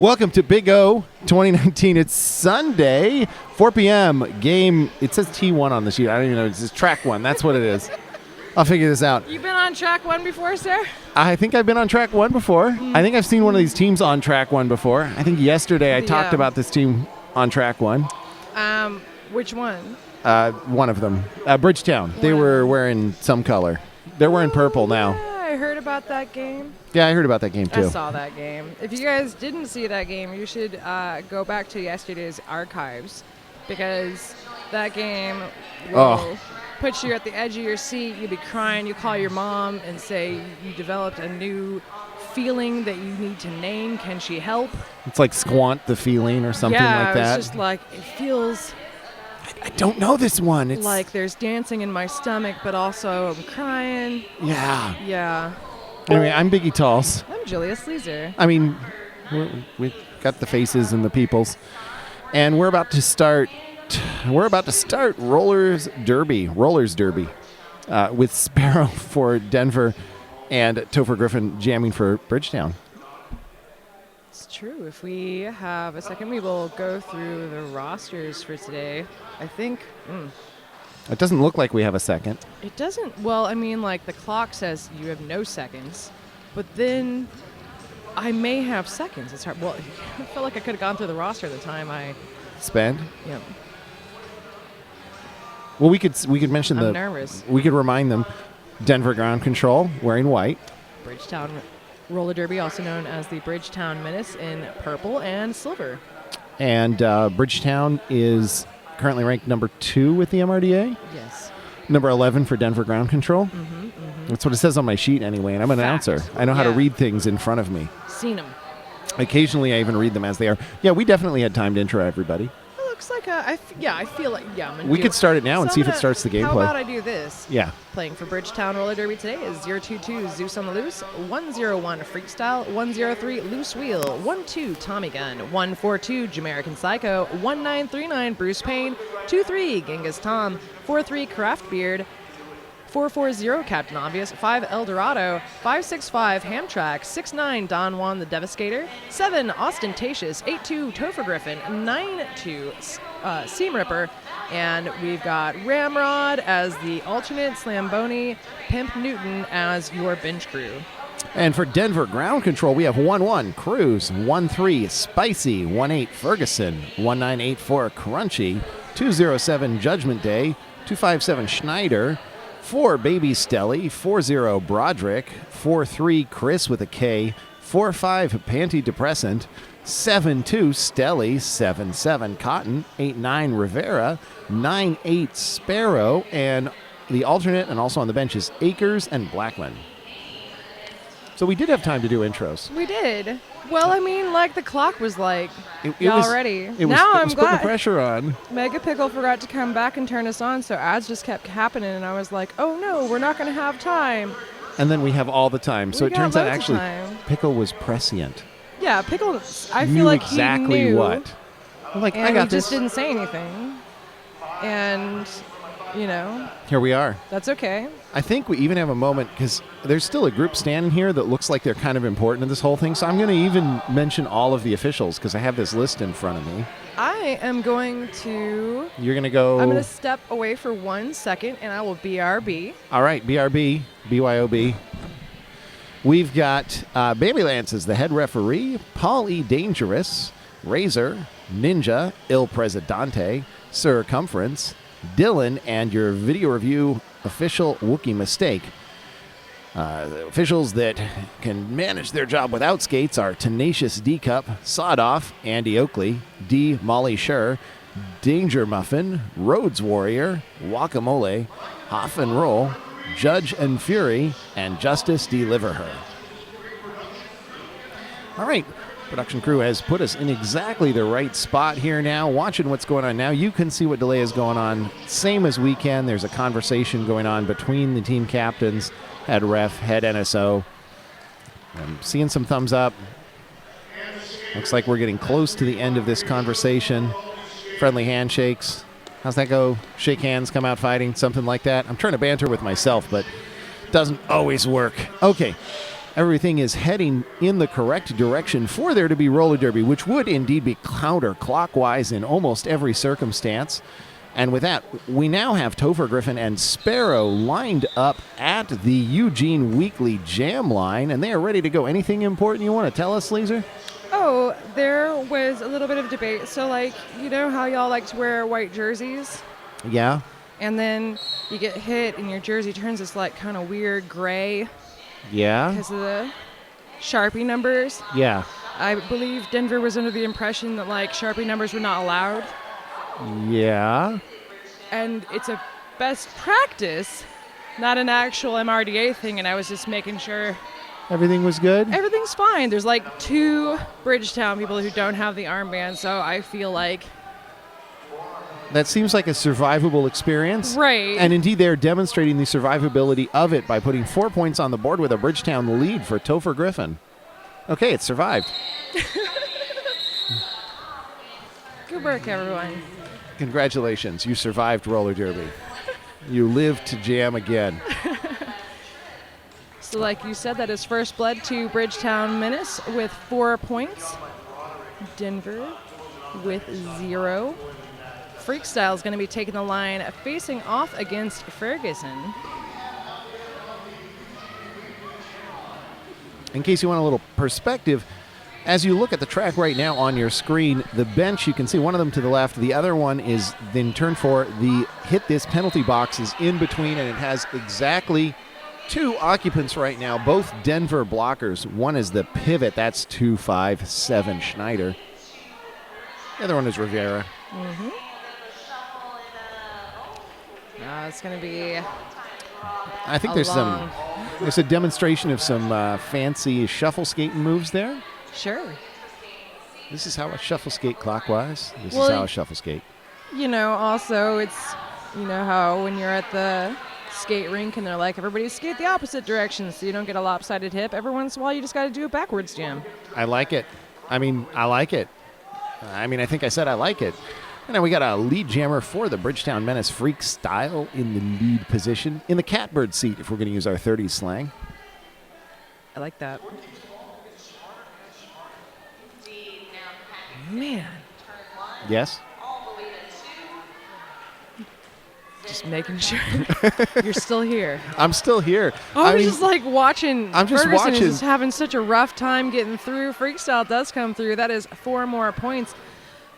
Welcome to Big O 2019. It's Sunday, 4 p.m. Game. It says T1 on the sheet. I don't even know. It says track 1. That's what it is. I'll figure this out. You've been on track 1 before, sir? I think I've been on track 1 before. I think I've seen one of these teams on track 1 before. I think yesterday I talked about this team on track 1. Which one? One of them. Bridgetown. They were wearing some color. They're wearing purple now. Yeah, I heard about that game. Yeah, I heard about that game too. I saw that game. If you guys didn't see that game, you should go back to yesterday's archives because that game will put you at the edge of your seat. You'll be crying. You call your mom and say you developed a new feeling that you need to name. Can she help? It's like Squant the Feeling or something like that. Yeah, it's just like it feels. I don't know this one. It's like there's dancing in my stomach, but also I'm crying. Yeah. Yeah. Anyway, I'm Biggie Talls. I'm Julia Sleazer. I mean, we've got the faces and the peoples, and we're about to start Rollers Derby, with Sparrow for Denver and Topher Griffin jamming for Bridgetown. It's true. If we have a second, we will go through the rosters for today. I think. It doesn't look like we have a second. It doesn't. Well, I mean, like the clock says you have no seconds, but then I may have seconds. It's hard. Well, I feel like I could have gone through the roster the time I spend. Yeah. Well, we could mention I'm nervous. We could remind them. Denver ground control wearing white. Bridgetown roller derby, also known as the Bridgetown Menace, in purple and silver. And Bridgetown is currently ranked number 2 with the MRDA. Yes. Number 11 for Denver ground control. That's what it says on my sheet anyway, and I'm an announcer. I know how to read things in front of me. Seen them. Occasionally I even read them as they are. Yeah, we definitely had time to intro everybody. It looks like I feel like, we could start it now and see if it starts the gameplay. How about I do this? Yeah. Playing for Bridgetown Roller Derby today is 022 Zeus on the Loose, 101 Freakstyle, 103 Loose Wheel, 12 Tommy Gun, 142 Jamaican Psycho, 1939 Bruce Payne, 23 Genghis Tom, 43 Craft Beard, 440 Captain Obvious, 5 Eldorado, 565 Hamtramck, 69 Don Juan the Devastator, 7 Ostentatious, 82 Topher Griffin, 92 Seam Ripper, and we've got Ramrod as the alternate, Slamboni, Pimp Newton as your bench crew. And for Denver ground control, we have 1-1 Cruz, 1-3 Spicy, 1-8 Ferguson, 1984 Crunchy, 207 Judgment Day, 257 Schneider, 4 Baby Stelly, 40 Broderick, 43 Chris with a K, 45 Panty Depressant, 72 Stelly, 77 Cotton, 89 Rivera, 98 Sparrow, and the alternate and also on the bench is Akers and Blackman. So we did have time to do intros. We did. Well, I mean, like the clock was like, y'all ready. It was glad. Putting the pressure on. Mega Pickle forgot to come back and turn us on, so ads just kept happening, and I was like, oh no, we're not going to have time. And then we have all the time. So it turns out actually Pickle was prescient. Yeah, Pickle, I knew feel like exactly he knew what. Like, and I got he this. just didn't say anything. And, you know. Here we are. That's okay. I think we even have a moment, because there's still a group standing here that looks like they're kind of important in this whole thing. So I'm going to even mention all of the officials, because I have this list in front of me. I am going to... You're going to go... I'm going to step away for 1 second, and I will BRB. All right, BRB, BYOB. We've got Baby Lance as the head referee, Paul E. Dangerous, Razor, Ninja, Il Presidente, Circumference, Dylan, and your video review official Wookiee Mistake. The officials that can manage their job without skates are Tenacious D Cup, Sawed Off, Andy Oakley, D. Molly Scher, Danger Muffin, Rhodes Warrior, Guacamole, Hoff and Roll, Judge and Fury, and Justice Deliver Her. All right. Production crew has put us in exactly the right spot here now. Watching what's going on now, you can see what delay is going on. Same as we can. There's a conversation going on between the team captains, head ref, head NSO. I'm seeing some thumbs up. Looks like we're getting close to the end of this conversation. Friendly handshakes. How's that go? Shake hands, come out fighting, something like that. I'm trying to banter with myself, but it doesn't always work. Okay. everything is heading in the correct direction for there to be roller derby, which would indeed be counterclockwise in almost every circumstance. And with that, we now have Topher Griffin and Sparrow lined up at the Eugene Weekly Jam line, and they are ready to go. Anything important you want to tell us, Leeser? Oh, there was a little bit of debate. So, like, you know how y'all like to wear white jerseys? Yeah. And then you get hit and your jersey turns this, like, kind of weird gray Yeah. because of the Sharpie numbers. Yeah. I believe Denver was under the impression that, like, Sharpie numbers were not allowed. Yeah. And it's a best practice, not an actual MRDA thing, and I was just making sure Everything was good? everything's fine. There's like 2 Bridgetown people who don't have the armband, so I feel like... That seems like a survivable experience. Right. And indeed, they're demonstrating the survivability of it by putting 4 points on the board with a Bridgetown lead for Topher Griffin. Okay, it survived. Good work, everyone. Congratulations, you survived roller derby. You lived to jam again. So like you said, that is first blood to Bridgetown Menace with 4 points. Denver with 0. Freakstyle is going to be taking the line facing off against Ferguson. In case you want a little perspective, as you look at the track right now on your screen, the bench, you can see one of them to the left. The other one is in turn 4. The hit this penalty box is in between, and it has exactly 2 occupants right now, both Denver blockers. One is the pivot. That's 257 Schneider. The other one is Rivera. Mm-hmm. It's going to be I think there's a demonstration of some fancy shuffle skating moves there. Sure. This is how I shuffle skate clockwise. This Well, is how I shuffle skate. You know, also it's, you know how when you're at the skate rink and they're like, everybody skate the opposite direction so you don't get a lopsided hip. Every once in a while you just got to do a backwards jam. I like it. I like it. I think I said I like it. And now we got a lead jammer for the Bridgetown Menace, Freak Style, in the lead position. In the catbird seat, if we're going to use our 30s slang. I like that. Man. Yes? Just making sure you're still here. I'm still here. I was just like watching. I'm just Ferguson watching. is just having such a rough time getting through. Freakstyle does come through. That is 4 more points.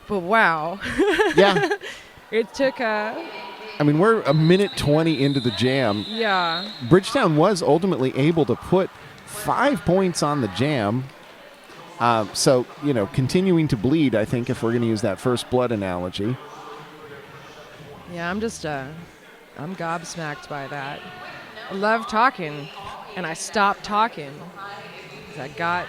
But wow. Yeah. It took we're a minute 20 into the jam. yeah. Bridgetown was ultimately able to put 5 points on the jam. So, continuing to bleed, I think, if we're going to use that first blood analogy. Yeah, I'm gobsmacked by that. I love talking, and I stopped talking. I got...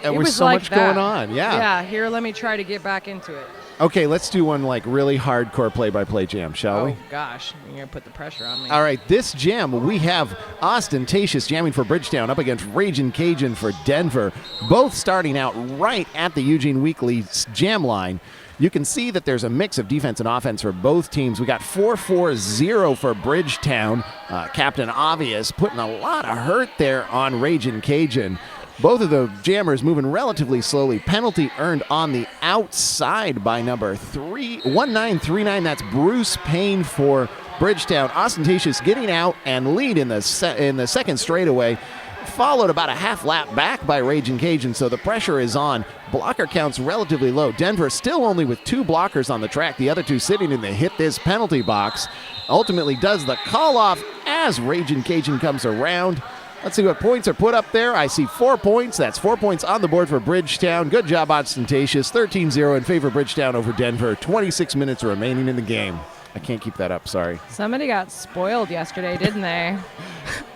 There was was so like much that. going on. Yeah. Yeah, here, let me try to get back into it. Okay, let's do one like really hardcore play-by-play jam, shall we? Oh, gosh. You're going to put the pressure on me. All right, this jam, we have Ostentatious jamming for Bridgetown up against Ragin' Cajun for Denver, both starting out right at the Eugene Weekly jam line. You can see that there's a mix of defense and offense for both teams. We got 4-4-0 for Bridgetown. Captain Obvious putting a lot of hurt there on Ragin' Cajun. Both of the jammers moving relatively slowly. Penalty earned on the outside by number 1939. That's Bruce Payne for Bridgetown. Ostentatious getting out and lead in the second straightaway, followed about a half lap back by Ragin' Cajun, so the pressure is on. Blocker counts relatively low. Denver still only with 2 blockers on the track, the other 2 sitting in the hit this penalty box. Ultimately does the call off as Ragin' Cajun comes around. Let's see what points are put up there. I see 4 points. That's 4 points on the board for Bridgetown. Good job, Ostentatious. 13-0 in favor of Bridgetown over Denver. 26 minutes remaining in the game. I can't keep that up, sorry. Somebody got spoiled yesterday, didn't they?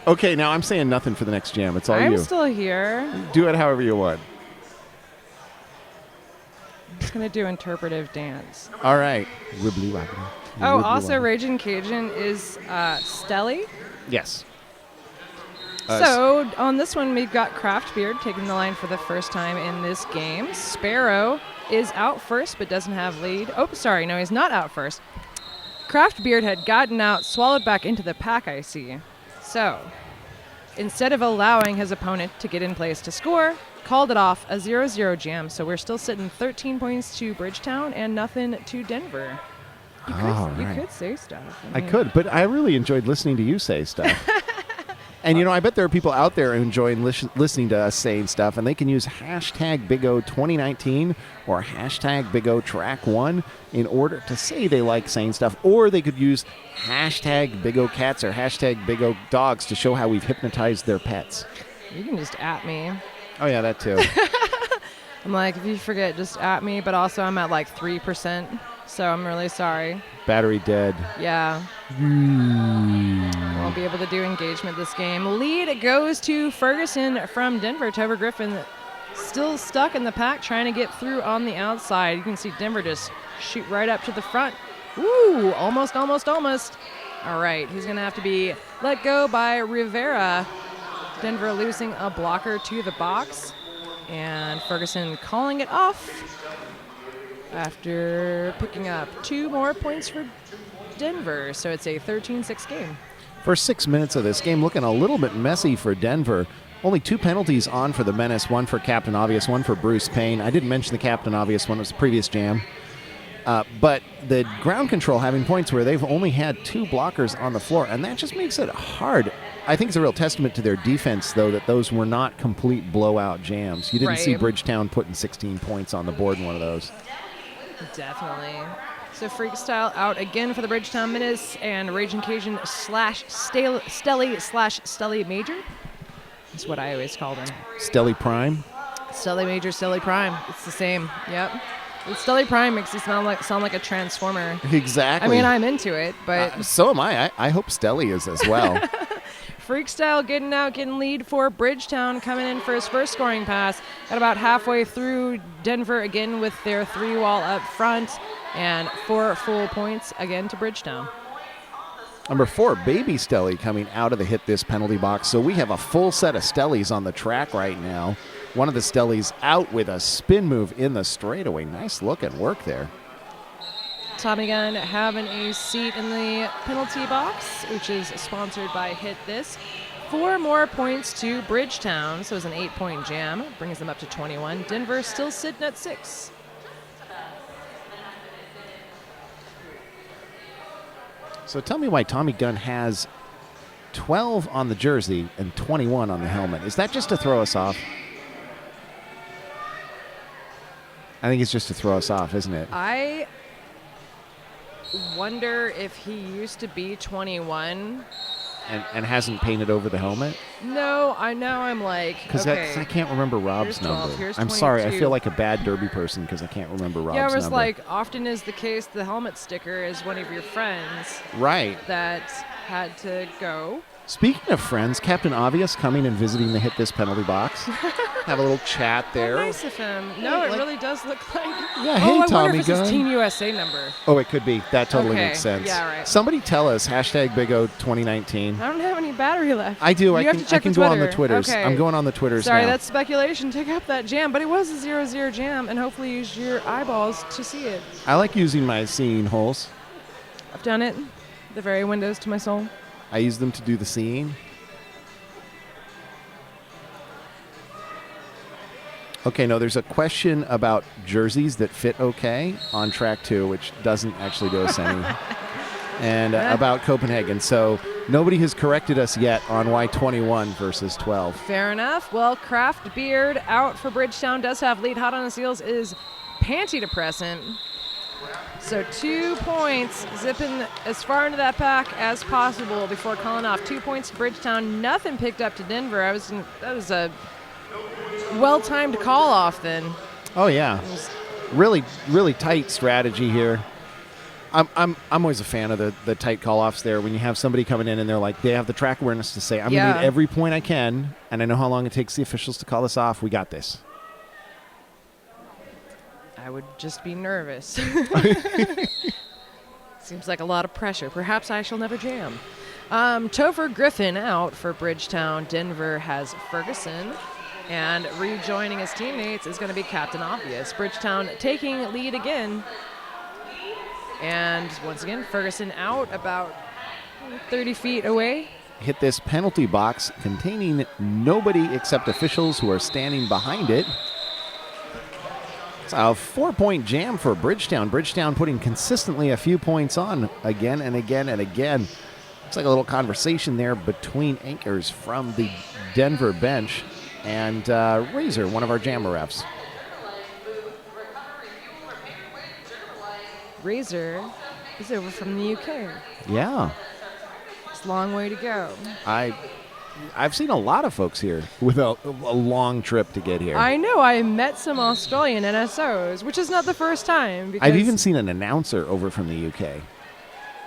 Okay, now I'm saying nothing for the next jam. It's all you. I'm still here. Do it however you want. I'm just going to do interpretive dance. All right. Wibbly wobbly. Oh, Wibbly also wobbly. Ragin' Cajun is Stelly. Yes. So on this one, we've got Craftbeard taking the line for the first time in this game. Sparrow is out first, but doesn't have lead. Oh, sorry, no, he's not out first. Craftbeard had gotten out, swallowed back into the pack, I see. So instead of allowing his opponent to get in place to score, called it off, a 0-0 jam. So we're still sitting 13 points to Bridgetown and nothing to Denver. You could say stuff. I could, but I really enjoyed listening to you say stuff. And, I bet there are people out there enjoying listening to us saying stuff, and they can use hashtag BigO2019 or hashtag BigOTrack1 in order to say they like saying stuff, or they could use hashtag BigOCats or hashtag BigODogs to show how we've hypnotized their pets. You can just at me. Oh, yeah, that too. I'm like, if you forget, just at me, but also I'm at like 3%, so I'm really sorry. Battery dead. Yeah. Won't be able to do engagement this game. Lead goes to Ferguson from Denver. Topher Griffin still stuck in the pack, trying to get through on the outside. You can see Denver just shoot right up to the front. Ooh, almost. All right, he's going to have to be let go by Rivera. Denver losing a blocker to the box. And Ferguson calling it off after picking up 2 more points for Denver. So it's a 13-6 game. First 6 minutes of this game looking a little bit messy for Denver. Only 2 penalties on for the Menace, one for Captain Obvious, one for Bruce Payne. I didn't mention the Captain Obvious one, it was the previous jam. But the ground control having points where they've only had 2 blockers on the floor, and that just makes it hard. I think it's a real testament to their defense, though, that those were not complete blowout jams. You didn't see Bridgetown putting 16 points on the board in one of those. Definitely. So Freakstyle out again for the Bridgetown Menace, and Raging Cajun / Stelly Major. That's what I always call them. Stelly Prime? Stelly Major, Stelly Prime. It's the same. Yep. Stelly Prime makes you sound like a transformer. Exactly. I mean, I'm into it, but... so am I. I hope Stelly is as well. Freakstyle getting lead for Bridgetown, coming in for his first scoring pass. At about halfway through, Denver again with their 3-wall up front, and 4 full points again to Bridgetown. Number 4, Baby Stelly coming out of the hit this penalty box. So we have a full set of Stellys on the track right now. One of the Stellys out with a spin move in the straightaway. Nice looking work there. Tommy Gunn having a seat in the penalty box, which is sponsored by Hit This. 4 more points to Bridgetown, so it's an 8-point jam. Brings them up to 21. Denver still sitting at 6. So tell me why Tommy Gunn has 12 on the jersey and 21 on the helmet. Is that just to throw us off? I think it's just to throw us off, isn't it? I wonder if he used to be 21 and hasn't painted over the helmet. No, I'm like, because I can't remember Rob's number. I'm sorry, I feel like a bad Derby person because I can't remember Rob's number. Yeah, it was like, often is the case, the helmet sticker is one of your friends, right, that had to go. Speaking of friends, Captain Obvious coming and visiting the Hit This penalty box. Have a little chat there. How nice of him. No, it really does look like... Yeah, hey, I Tommy wonder if it's Gunn. his Team USA number. Oh, it could be. That totally makes sense. Yeah, right. Somebody tell us, hashtag BigO2019. I don't have any battery left. I do. I can go on the Twitter. Twitters. Okay. I'm going on the Twitters Sorry, now. That's speculation. Take up that jam. But it was a 0-0 jam, and hopefully use your eyeballs to see it. I like using my seeing holes. I've done it. The very windows to my soul. I use them to do the seeing. Okay, no, there's a question about jerseys that fit okay on track 2, which doesn't actually do us any. And about Copenhagen. So nobody has corrected us yet on why 21 versus 12. Fair enough. Well, Kraft Beard out for Bridgetown. Does have lead. Hot on his heels is Panty Depressant. So 2 points, zipping as far into that pack as possible before calling off. 2 points to Bridgetown. Nothing picked up to Denver. That was a well-timed call off then. Oh yeah, really tight strategy here. I'm always a fan of the tight call offs there when you have somebody coming in and they're like, they have the track awareness to say, I'm gonna need every point I can, and I know how long it takes the officials to call this off. We got this. I would just be nervous. Seems like a lot of pressure. Perhaps I shall never jam. Topher Griffin out for Bridgetown. Denver has Ferguson. And rejoining his teammates is going to be Captain Obvious. Bridgetown taking lead again. And once again, Ferguson out about 30 feet away. hit this penalty box containing nobody except officials who are standing behind it. It's a 4-point jam for Bridgetown. Bridgetown putting consistently a few points on again and again and again. Looks like a little conversation there between anchors from the Denver bench and Razor, one of our jammer refs. Razor is over from the UK. Yeah. It's a long way to go. I've seen a lot of folks here with a long trip to get here. I know. I met some Australian NSOs, which is not the first time. Because I've even seen an announcer over from the UK.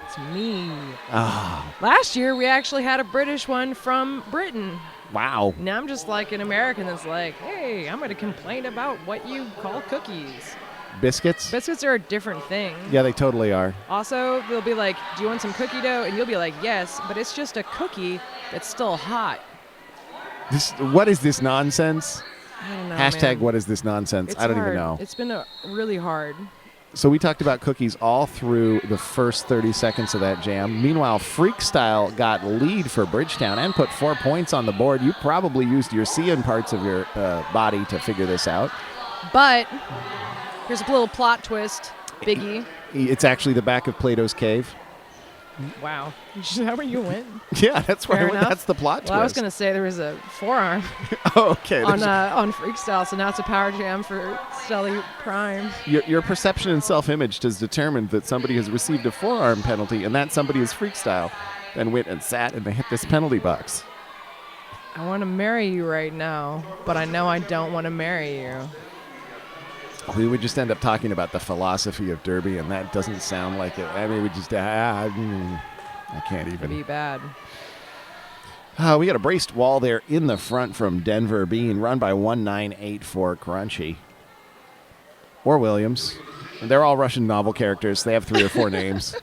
it's me. Ah, Last year, we actually had a British one from Britain. wow. Now I'm just like an American that's like, hey, I'm going to complain about what you call cookies. Biscuits? Biscuits are a different thing. Yeah, they totally are. Also, they'll be like, do you want some cookie dough? And you'll be like, yes, but it's just a cookie that's still hot. What is this nonsense? I don't know, Hashtag man. what is this nonsense? It's I don't hard. even know. It's been really hard. So we talked about cookies all through the first 30 seconds of that jam. Meanwhile, Freakstyle got lead for Bridgetown and put 4 points on the board. You probably used your seeing parts of your body to figure this out. But here's a little plot twist, Biggie. It's actually the back of Plato's cave. Wow. Is that where you went? Yeah, that's where Fair enough. that's the plot Well, I was twist. going to say there was a forearm Oh, okay. on Freakstyle, so now it's a power jam for Stelly Prime. Your perception and self-image has determined that somebody has received a forearm penalty, and that somebody is Freakstyle, then went and sat and they hit this penalty box. I want to marry you right now, but I know I don't want to marry you. We would just end up talking about the philosophy of Derby, and that doesn't sound like it. I mean, we just, I can't It'd be even. bad. We got a braced wall there in the front from Denver, being run by 1984 Crunchy. Or Williams. They're all Russian novel characters. They have 3 or 4 names.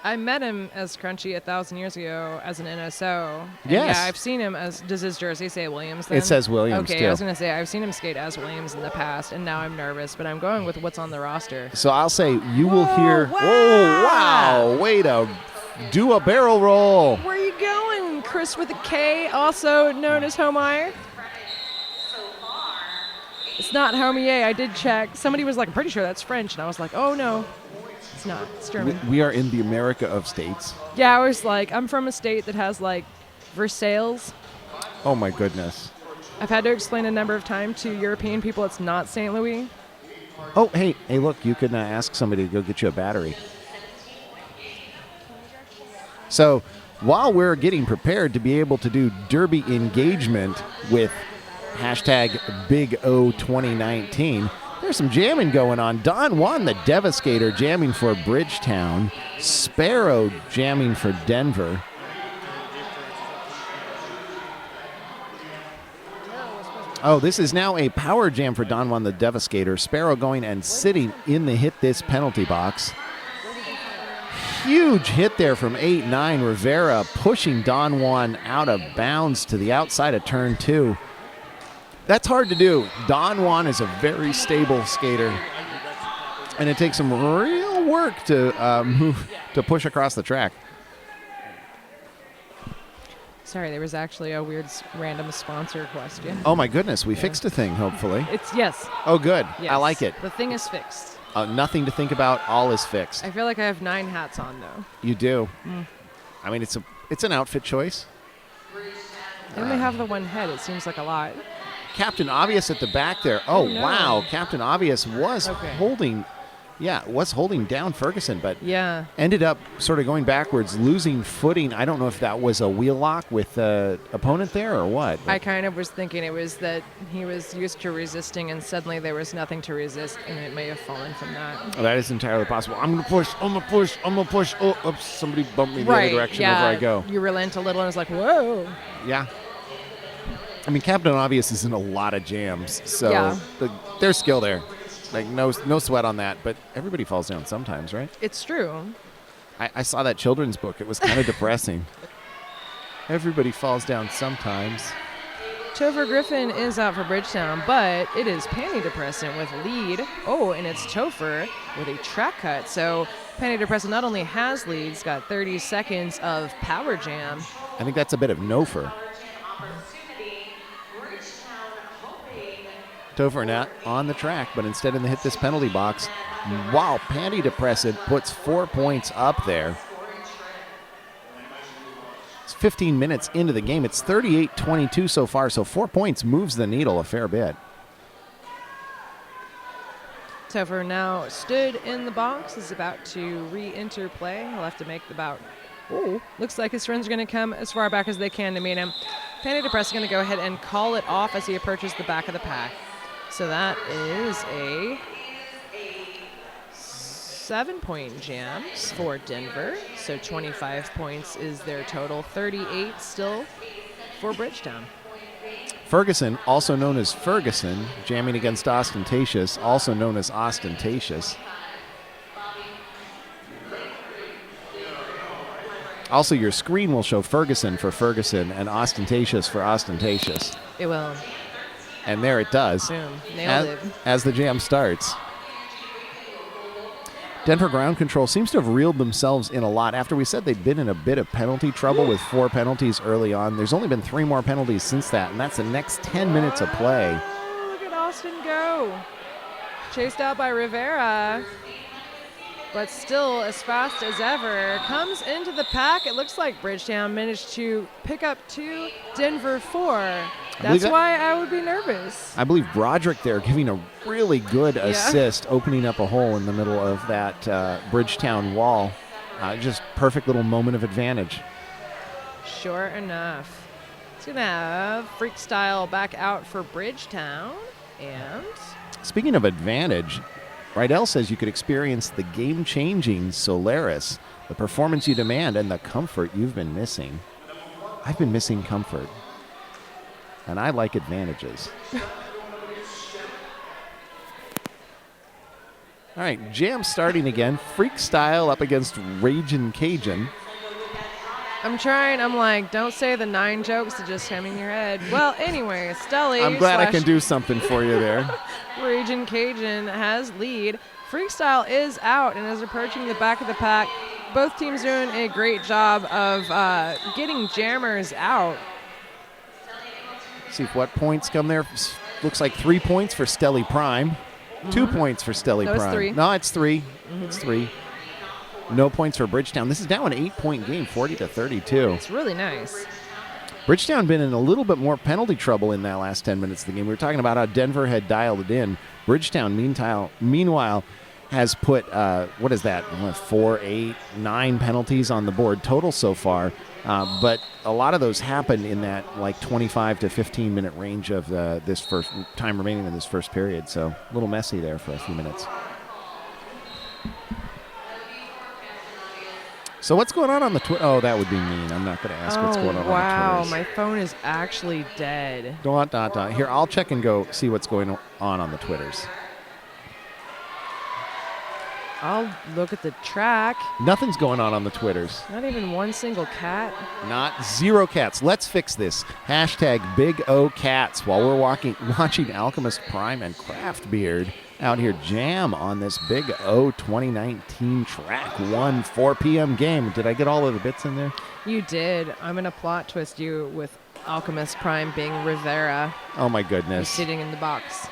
I met him as Crunchy 1,000 years ago as an NSO. And Yes. Yeah, I've seen him as. Does his jersey say Williams then? It says Williams, Okay, too. I was going to say, I've seen him skate as Williams in the past, and now I'm nervous, but I'm going with what's on the roster. So I'll say you will Whoa, hear. wow. Oh, wow. Way to do a barrel roll. Where are you going? Chris with a K, also known as Homeyer? It's not Homier. I did check. Somebody was like, I'm pretty sure that's French. And I was like, oh, no. It's not. It's German. We are in the America of states. Yeah, I was like, I'm from a state that has, like, Versailles. Oh, my goodness. I've had to explain a number of times to European people it's not St. Louis. Oh, hey, look, you can ask somebody to go get you a battery. So while we're getting prepared to be able to do Derby engagement with hashtag Big O 2019, there's some jamming going on. Don Juan, the Devastator, jamming for Bridgetown. Sparrow jamming for Denver. Oh, this is now a power jam for Don Juan, the Devastator. Sparrow going and sitting in the hit this penalty box. Huge hit there from 8-9. Rivera pushing Don Juan out of bounds to the outside of turn 2. That's hard to do. Don Juan is a very stable skater, and it takes some real work to move to push across the track. Sorry, there was actually a weird random sponsor question. Oh my goodness, we fixed a thing, hopefully. It's yes. Oh, good. Yes. I like it. The thing is fixed. Nothing to think about. All is fixed. I feel like I have 9 hats on though. You do. I mean, it's an outfit choice. I only have the one head. It seems like a lot. Captain Obvious at the back there. Oh, no. wow. Captain Obvious was Okay. holding down Ferguson, but Yeah. ended up sort of going backwards, losing footing. I don't know if that was a wheel lock with the opponent there or what. I kind of was thinking it was that he was used to resisting and suddenly there was nothing to resist and it may have fallen from that. That is entirely possible. I'm going to push. Oh, oops, somebody bumped me the Right. other direction Yeah. over I go. You relent a little and it's like, whoa. Yeah. I mean, Captain Obvious is in a lot of jams, so Yeah. there's skill there. Like, no sweat on that, but everybody falls down sometimes, right? It's true. I saw that children's book. It was kind of depressing. Everybody falls down sometimes. Topher Griffin is out for Bridgetown, but it is Panty Depressant with lead. Oh, and it's Topher with a track cut. So Panty Depressant not only has lead, it's got 30 seconds of power jam. I think that's a bit of Nofer. Topher not on the track, but instead in the hit this penalty box. Wow, Panty Depressant puts 4 points up there. It's 15 minutes into the game. It's 38-22 so far, so 4 points moves the needle a fair bit. Topher now stood in the box, is about to re-enter play. He'll have to make the bout. Oh, looks like his friends are going to come as far back as they can to meet him. Panty Depressant going to go ahead and call it off as he approaches the back of the pack. So that is a 7-point jam for Denver. So 25 points is their total. 38 still for Bridgetown. Ferguson, also known as Ferguson, jamming against Ostentatious, also known as Ostentatious. Also, your screen will show Ferguson for Ferguson and Ostentatious for Ostentatious. It will. And there it does. Boom. Nailed it. As the jam starts. Denver Ground Control seems to have reeled themselves in a lot. After we said they'd been in a bit of penalty trouble with 4 penalties early on, there's only been 3 more penalties since that, and that's the next 10 minutes of play. Oh, look at Austin go. Chased out by Rivera, but still as fast as ever. Comes into the pack. It looks like Bridgetown managed to pick up 2, Denver 4. That's why I would be nervous. I believe Broderick there giving a really good assist, opening up a hole in the middle of that Bridgetown wall. Just perfect little moment of advantage. Sure enough. It's going to have Freak Style back out for Bridgetown. And speaking of advantage, Rydell says you could experience the game-changing Solaris, the performance you demand, and the comfort you've been missing. I've been missing comfort. And I like advantages. All right, jam starting again. Freak Style up against Ragin' Cajun. I'm trying. I'm like, don't say the 9 jokes that just come in your head. Well, anyway, Stelly. I'm glad I can do something for you there. Ragin' Cajun has lead. Freak Style is out and is approaching the back of the pack. Both teams doing a great job of getting jammers out. See what points come there. Looks like 3 points for Stelly Prime. 2 points for Stelly Prime. It's 3. No, it's 3. It's 3. No points for Bridgetown. This is now an 8-point game, 40-32. It's really nice. Bridgetown been in a little bit more penalty trouble in that last 10 minutes of the game. We were talking about how Denver had dialed it in. Bridgetown, meanwhile, has put, 4, 8, 9 penalties on the board total so far. But a lot of those happened in that 25 to 15 minute range of this first time remaining in this first period. So a little messy there for a few minutes. So what's going on the Twitter? Oh, that would be mean. I'm not going to ask what's going on the Twitter. Wow, my phone is actually dead. Here, I'll check and go see what's going on the Twitters. I'll look at the track. Nothing's going on the Twitters. Not even one single cat. Not 0 cats. Let's fix this. Hashtag Big O Cats while we're watching Alchemist Prime and Craftbeard out here jam on this Big O 2019 track 1 4 p.m. game. Did I get all of the bits in there? You did. I'm going to plot twist you with Alchemist Prime being Rivera. Oh, my goodness. Sitting in the box.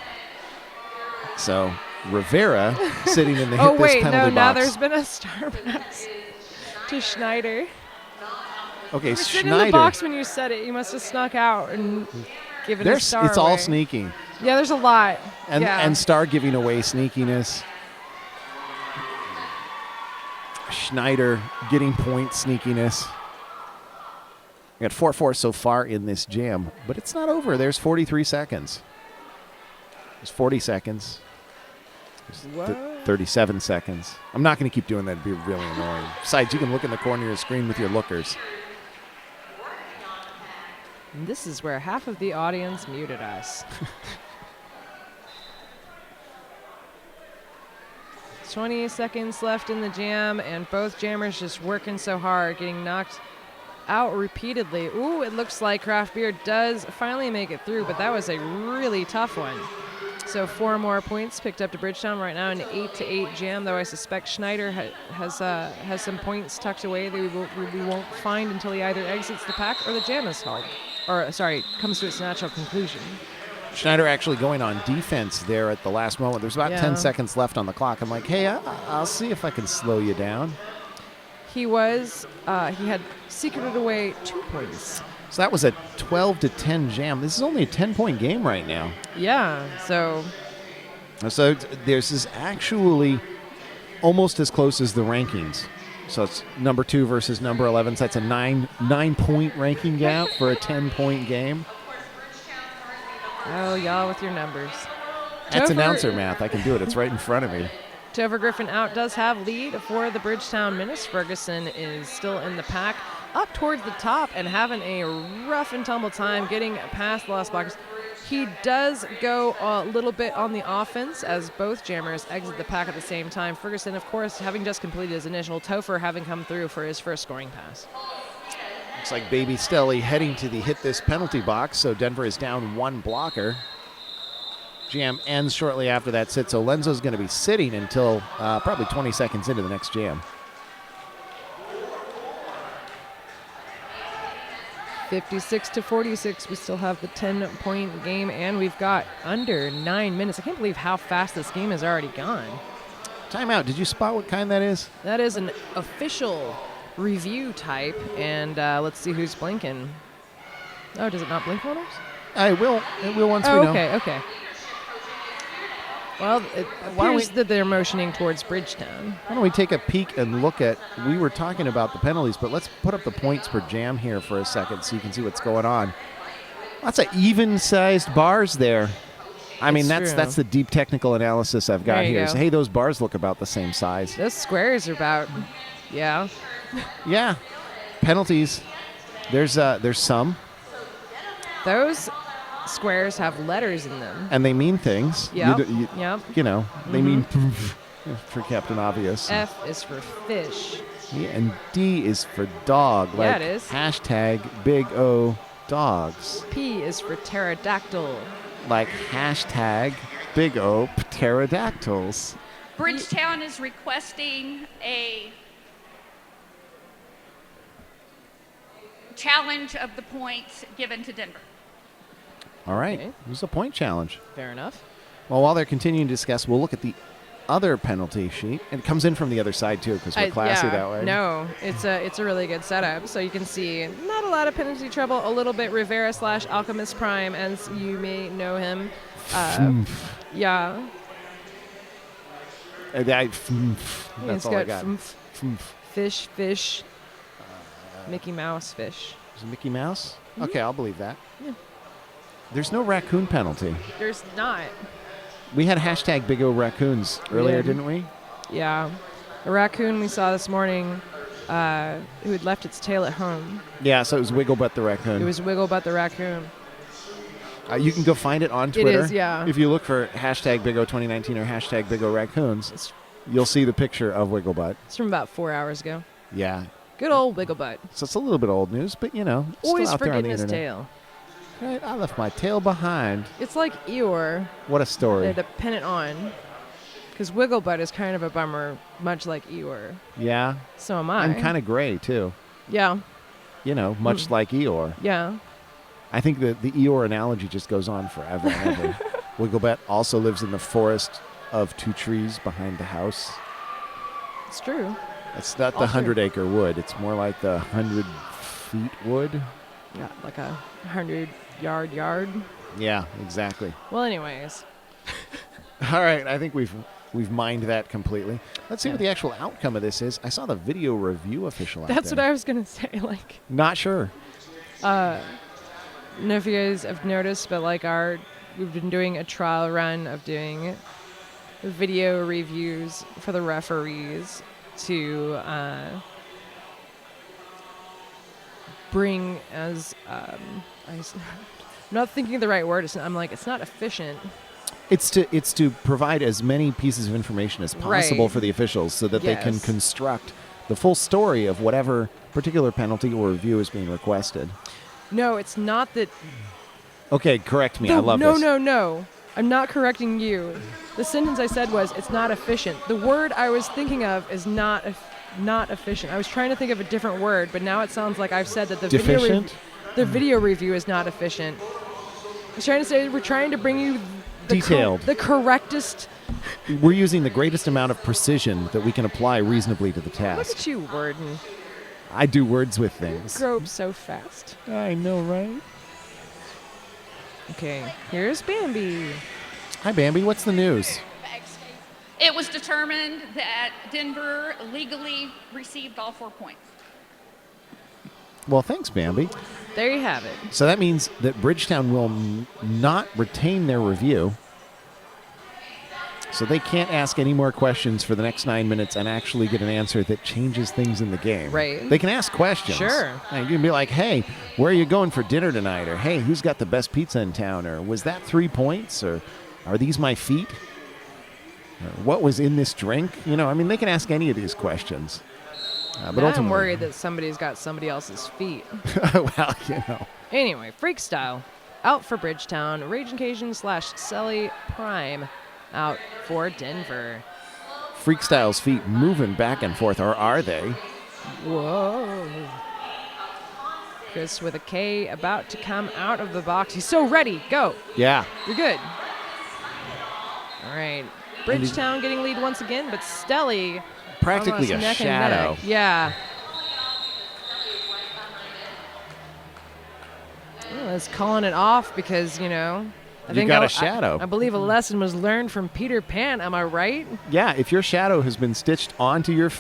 So Rivera sitting in the hit this penalty box. Now there's been a star pass to Schneider. Okay, you Schneider. In the box when you said it. You must have snuck out and given a star It's away. all sneaking. Yeah, there's a lot. And Star giving away sneakiness. Schneider getting point sneakiness. We got 4-4 so far in this jam, but it's not over. There's 43 seconds. There's 40 seconds. There's 37 seconds. I'm not going to keep doing that. It'd be really annoying. Besides, you can look in the corner of your screen with your lookers. And this is where half of the audience muted us. 20 seconds left in the jam, and both jammers just working so hard, getting knocked out repeatedly. Ooh, it looks like Craft Beer does finally make it through, but that was a really tough one. So 4 more points picked up to Bridgetown right now, an 8-8 jam. Though I suspect Schneider has some points tucked away that we won't find until he either exits the pack or the jam is held, or sorry, comes to its natural conclusion. Schneider actually going on defense there at the last moment. There's about 10 seconds left on the clock. I'm like, hey, I'll see if I can slow you down. He had secreted away 2 points. So that was a 12-10 jam. This is only a 10-point game right now. Yeah, so this is actually almost as close as the rankings. So it's number 2 versus number 11. So that's a 9-point ranking gap for a 10-point game. Oh, y'all with your numbers. That's announcer math. I can do it. It's right in front of me. Topher Griffin out does have lead for the Bridgetown Menace. Ferguson is still in the pack, up towards the top and having a rough and tumble time getting past the last blockers. He does go a little bit on the offense as both jammers exit the pack at the same time. Ferguson, of course, having just completed his initial. Topher having come through for his first scoring pass. Looks like Baby Stelly heading to the hit this penalty box, so Denver is down 1 blocker. Jam ends shortly after that sit, so Lenzo's going to be sitting until probably 20 seconds into the next jam. 56-46, we still have the 10-point game, and we've got under 9 minutes. I can't believe how fast this game has already gone. Timeout. Did you spot what kind that is? That is an official review type, and let's see who's blinking. Oh, does it not blink on us? It will once we know. Okay. Well, it appears that they're motioning towards Bridgetown. Why don't we take a peek and look at, we were talking about the penalties, but let's put up the points per jam here for a second so you can see what's going on. Lots of even-sized bars there. I mean, that's the deep technical analysis I've got here. So, hey, those bars look about the same size. Those squares are about, yeah. Yeah. Penalties. There's some. Those squares have letters in them. And they mean things. Yep. You know, they mean for Captain Obvious. F is for fish. Yeah, and D is for dog. Yeah, like it is. Hashtag Big O Dogs. P is for pterodactyl. Like hashtag Big O Pterodactyls. Bridgetown is requesting a challenge of the points given to Denver. All right. Okay. It was a point challenge. Fair enough. Well, while they're continuing to discuss, we'll look at the other penalty sheet. And it comes in from the other side, too, because we're classy that way. No, it's a really good setup. So you can see not a lot of penalty trouble, a little bit Rivera / Alchemist Prime, as you may know him. Yeah. That's all I got. Fish. Mickey Mouse fish. Is it Mickey Mouse? Okay, I'll believe that. Yeah. There's no raccoon penalty. There's not. We had hashtag Big O Raccoons earlier, didn't we? Yeah. A raccoon we saw this morning who had left its tail at home. Yeah, so it was Wigglebutt the raccoon. It was Wigglebutt the raccoon. You can go find it on Twitter. It is, yeah. If you look for hashtag Big O 2019 or hashtag Big O Raccoons, you'll see the picture of Wigglebutt. It's from about 4 hours ago. Yeah. Good old Wigglebutt. So it's a little bit old news, but, you know, always still out there on the forgetting his internet. tail. Right, I left my tail behind. It's like Eeyore. What a story. To pin it on. Because Wigglebutt is kind of a bummer, much like Eeyore. Yeah. So am I. And kind of gray, too. Yeah. You know, much like Eeyore. Yeah. I think the Eeyore analogy just goes on forever and ever. Wigglebutt also lives in the forest of 2 trees behind the house. It's true. It's not the 100-acre wood. It's more like the 100-feet wood. Yeah, like a 100-yard yard. Yeah, exactly. Well, anyways. All right, I think we've mined that completely. Let's see what the actual outcome of this is. I saw the video review official out That's there. what I was going to say. Like, not sure. I don't know if you guys have noticed, but like we've been doing a trial run of doing video reviews for the referees to bring as I'm not thinking of the right word. I'm like, it's not efficient. It's to provide as many pieces of information as possible Right. for the officials so that they can Yes. construct the full story of whatever particular penalty or review is being requested. No, it's not that. Okay, correct me. No, I love no, this. No. I'm not correcting you. The sentence I said was, it's not efficient. The word I was thinking of is not efficient. I was trying to think of a different word, but now it sounds like I've said that the Deficient? video review is not efficient. I was trying to say we're trying to bring you Detailed. the correctest. We're using the greatest amount of precision that we can apply reasonably to the Look task. at you, Worden. I do words with things. Grow up so fast. I know, right? Okay, here's Bambi. Hi, Bambi. What's the news? It was determined that Denver legally received all 4 points. Well, thanks, Bambi. There you have it. So that means that Bridgetown will not retain their review. So they can't ask any more questions for the next 9 minutes and actually get an answer that changes things in the game. Right. They can ask questions. Sure. And you can be like, hey, where are you going for dinner tonight? Or, hey, who's got the best pizza in town? Or, was that 3 points? Or, are these my feet? Or, what was in this drink? You know, I mean, they can ask any of these questions. But Now ultimately, I'm worried that somebody's got somebody else's feet. well, you know. Anyway, Freak Style out for Bridgetown. Raging Cajun / Selly Prime out for Denver. Freak Style's feet moving back and forth, or are they? Whoa. Chris with a K about to come out of the box. He's so ready. Go. Yeah. You're good. All right. Bridgetown getting lead once again, but Stelly Practically a almost neck and shadow. neck. Yeah. Well, it's calling it off because, you know, You got a shadow. I believe a lesson was learned from Peter Pan. Am I right? Yeah, if your shadow has been stitched onto your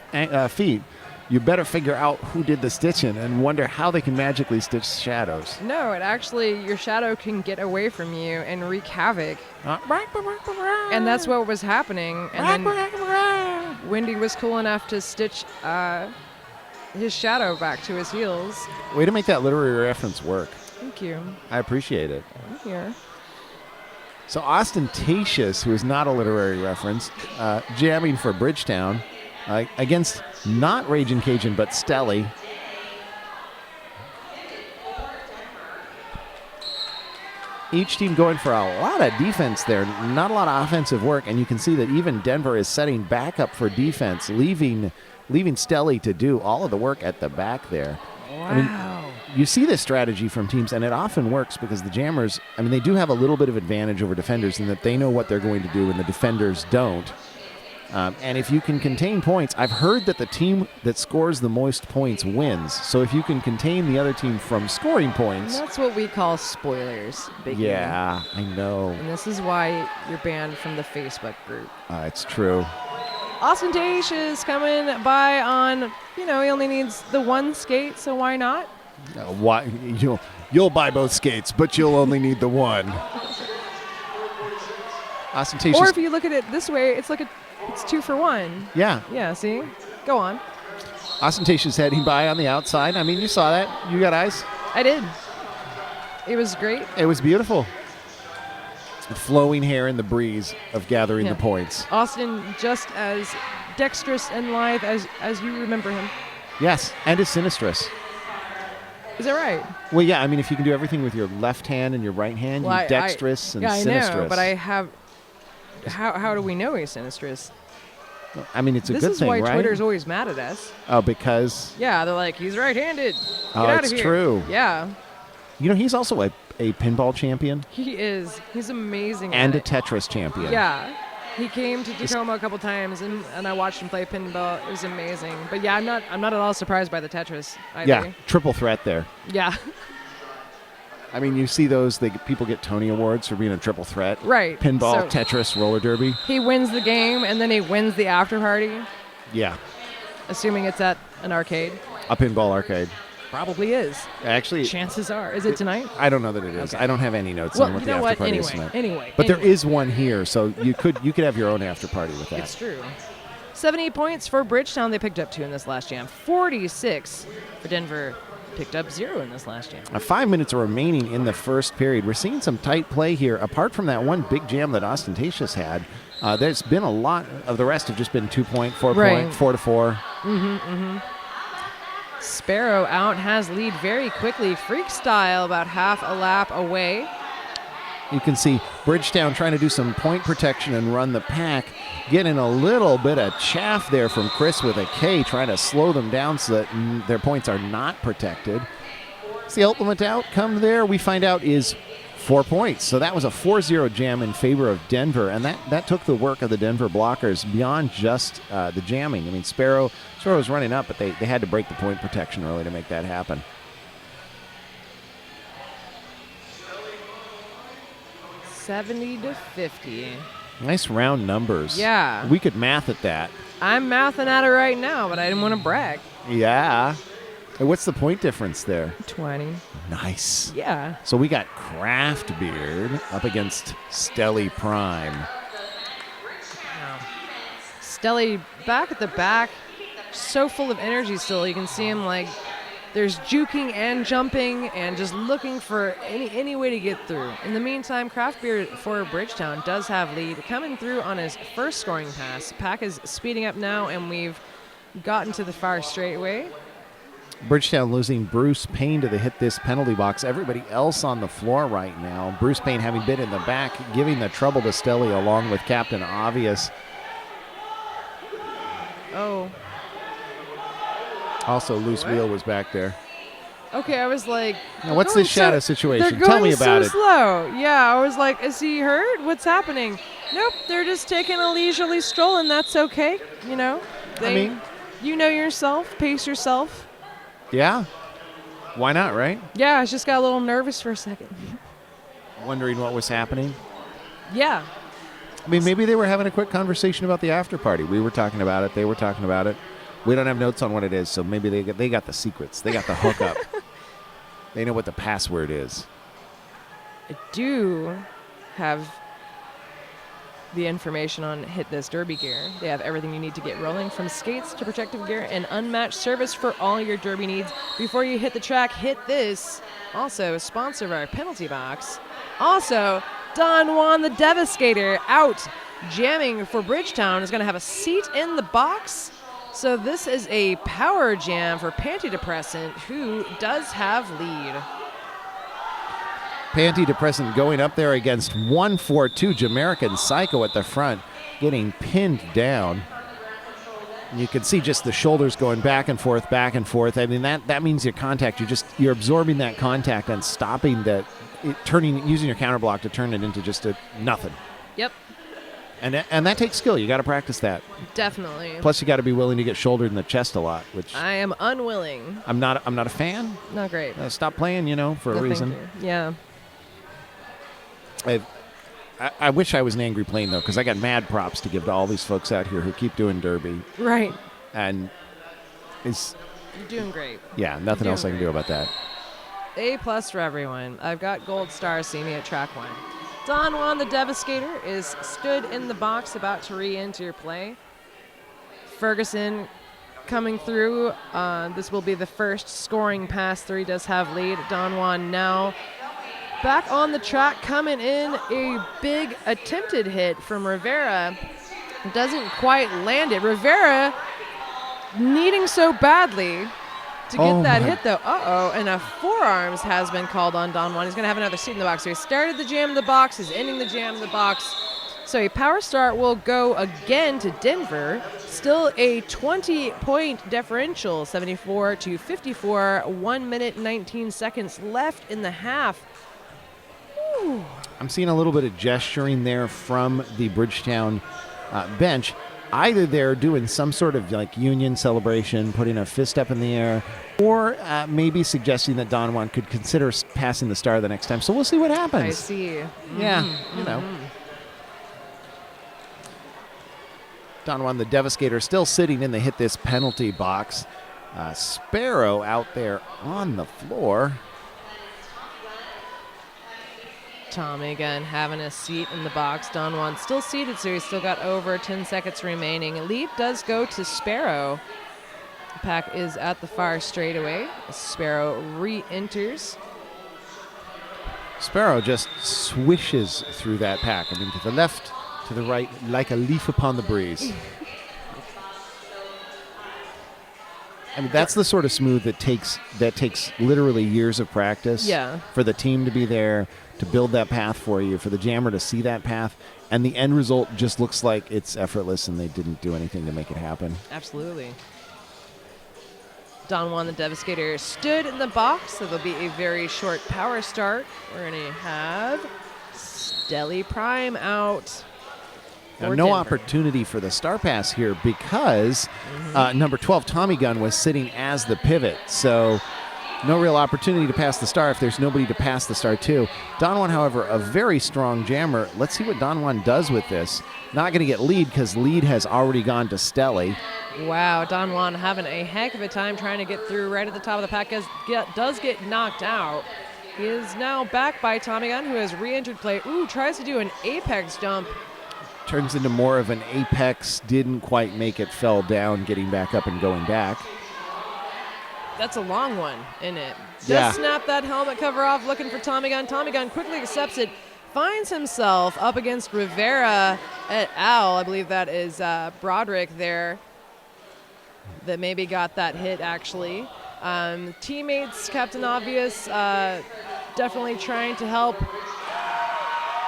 feet, you better figure out who did the stitching and wonder how they can magically stitch shadows. No, it actually, your shadow can get away from you and wreak havoc. And that's what was happening. And then Wendy was cool enough to stitch his shadow back to his heels. Way to make that literary reference work. Thank you. I appreciate it. I'm here. So Ostentatious, who is not a literary reference, jamming for Bridgetown against not Raging Cajun, but Stelly. Each team going for a lot of defense there, not a lot of offensive work, and you can see that even Denver is setting back up for defense, leaving Stelly to do all of the work at the back there. Wow. I mean, you see this strategy from teams, and it often works because the jammers, I mean, they do have a little bit of advantage over defenders in that they know what they're going to do and the defenders don't. And if you can contain points, I've heard that the team that scores the most points wins. So if you can contain the other team from scoring points. That's what we call spoilers. Big Yeah, I know. And this is why you're banned from the Facebook group. It's true. Ostentatious coming by on, you know, he only needs the one skate, so why not? Why you'll buy both skates, but you'll only need the one. Ostentatious. Or if you look at it this way, it's 2 for 1. Yeah. Yeah, see? Go on. Ostentatious heading by on the outside. I mean, you saw that. You got eyes. I did. It was great. It was beautiful. Flowing hair in the breeze of gathering Yeah. the points. Austin just as dexterous and lithe as you remember him. Yes, and is sinistrous. Is that right? Well, yeah, I mean, if you can do everything with your left hand and your right hand, Well, you're dexterous and sinistrous. I know, but I have... How do we know he's sinistrous? I mean, it's a This good is thing, why right? Twitter's always mad at us. Oh, because... Yeah, they're like, he's right-handed. Get Oh, out it's of here. true. Yeah, You know, he's also a pinball champion he is. He's amazing and a at it. Tetris champion. Yeah. He came to Tacoma a couple times, and I watched him play pinball. It was amazing. But yeah, I'm not at all surprised by the Tetris either. Yeah, triple threat there. Yeah. I mean, you see those, people get Tony Awards for being a triple threat. Right. Pinball, So Tetris, roller derby. he wins the game, and then he wins the after party, Yeah, assuming it's at an arcade. a pinball arcade. Probably is. Actually, Chances are. Is it tonight? I don't know that it is. Okay. I don't have any notes Well, on what you the know after what? party is tonight. Anyway. But there is one here, so you could have your own after party with that. It's true. 70 points for Bridgetown. They picked up 2 in this last jam. 46 for Denver. picked up 0 in this last jam. 5 minutes remaining in the first period. We're seeing some tight play here. Apart from that one big jam that Ostentatious had, there's been a lot of the rest have just been 2 point, 4 point, 4 to 4. Sparrow out, has lead very quickly. Freak style about half a lap away. You can see Bridgetown trying to do some point protection and run the pack, getting a little bit of chaff there from Chris with a K, trying to slow them down so that their points are not protected. It's the ultimate outcome there, we find out, is 4 points. So that was a 4-0 jam in favor of Denver, and that took the work of the Denver blockers beyond just the jamming. I mean, Sparrow was running up, but they had to break the point protection early to make that happen. 70 to 50. Nice round numbers. Yeah. We could math at that. I'm mathing at it right now, but I didn't want to brag. Yeah. And what's the point difference there? 20. Nice. Yeah. So we got Craft Beard up against Stelly Prime. Stelly back at the back, so full of energy still. You can see him like there's juking and jumping and just looking for any way to get through. In the meantime, Craft Beard for Bridgetown does have lead coming through on his first scoring pass. Pack is speeding up now, and we've gotten to the far straightaway. Bridgetown losing Bruce Payne to the hit this penalty box. Everybody else on the floor right now. Bruce Payne having been in the back, giving the trouble to Stelly along with Captain Obvious. Oh. Also, Loose Wheel was back there. Okay, I was like, now, what's this shadow situation? They're Tell me going about so it. slow. Yeah, I was like, is he hurt? What's happening? Nope, they're just taking a leisurely stroll, and that's okay. You know, you know yourself, pace yourself. Yeah. Why not, right? Yeah, I just got a little nervous for a second. Wondering what was happening. Yeah. I mean, maybe they were having a quick conversation about the after party. We were talking about it. They were talking about it. We don't have notes on what it is, so maybe they got the secrets. They got the hookup. They know what the password is. I do have the information on Hit This Derby gear. They have everything you need to get rolling, from skates to protective gear and unmatched service for all your derby needs. Before you hit the track, Hit This. Also a sponsor of our penalty box. Also, Don Juan the Devastator out jamming for Bridgetown is going to have a seat in the box. So this is a power jam for Panty Depressant, who does have lead. Panty Depressant going up there against 142 Jamaican Psycho at the front, getting pinned down. You can see just the shoulders going back and forth, back and forth. I mean, that means your contact. You're absorbing that contact and stopping using your counter block to turn it into just a nothing. Yep. And that takes skill. You got to practice that. Definitely. Plus, you got to be willing to get shouldered in the chest a lot, which I am unwilling. I'm not a fan. Not great. Stop playing, for a reason. Yeah. I wish I was an angry plane, though, because I got mad props to give to all these folks out here who keep doing derby. Right. And you're doing great. Yeah, nothing else I can do about that. A+ for everyone. I've got gold stars. See me at track 1. Don Juan the Devastator is stood in the box about to re-enter play. Ferguson coming through. This will be the first scoring pass through. He does have lead. Don Juan now back on the track, coming in. A big attempted hit from Rivera. Doesn't quite land it. Rivera needing so badly to get that hit, though. And a forearms has been called on Don Juan. He's going to have another seat in the box. So he started the jam in the box. He's ending the jam in the box. So a power start will go again to Denver. Still a 20-point differential, 74 to 54. 1 minute, 19 seconds left in the half. Ooh. I'm seeing a little bit of gesturing there from the Bridgetown bench. Either they're doing some sort of union celebration, putting a fist up in the air, or maybe suggesting that Don Juan could consider passing the star the next time. So we'll see what happens. I see. Mm-hmm. Yeah, Don Juan the Devastator still sitting in the Hit This penalty box. Sparrow out there on the floor. Tommy again having a seat in the box. Don Juan still seated, so he's still got over 10 seconds remaining. Lead does go to Sparrow. Pack is at the far straightaway. Sparrow re-enters. Sparrow just swishes through that pack. I mean, to the left, to the right, like a leaf upon the breeze. I mean, that's the sort of smooth that takes literally years of practice. Yeah. For the team to be there, to build that path for you, for the jammer to see that path, and the end result just looks like it's effortless and they didn't do anything to make it happen. Absolutely. Don Juan the Devastator stood in the box, so there'll be a very short power start. We're going to have Stelly Prime out. Now, for no Denver. opportunity for the star pass here because number 12, Tommy Gun, was sitting as the pivot. So no real opportunity to pass the star if there's nobody to pass the star to. Don Juan, however, a very strong jammer. Let's see what Don Juan does with this. Not going to get lead because lead has already gone to Stelly. Wow, Don Juan having a heck of a time trying to get through right at the top of the pack. Does get knocked out. He is now back by Tommy Gun, who has re-entered play. Ooh, tries to do an apex jump. Turns into more of an apex. Didn't quite make it. Fell down, getting back up and going back. That's a long one, isn't it? Does Yeah. snap that helmet cover off, looking for Tommy Gun. Tommy Gun quickly accepts it. Finds himself up against Rivera et al. I believe that is Broderick there that maybe got that hit, actually. Teammates, Captain Obvious, definitely trying to help.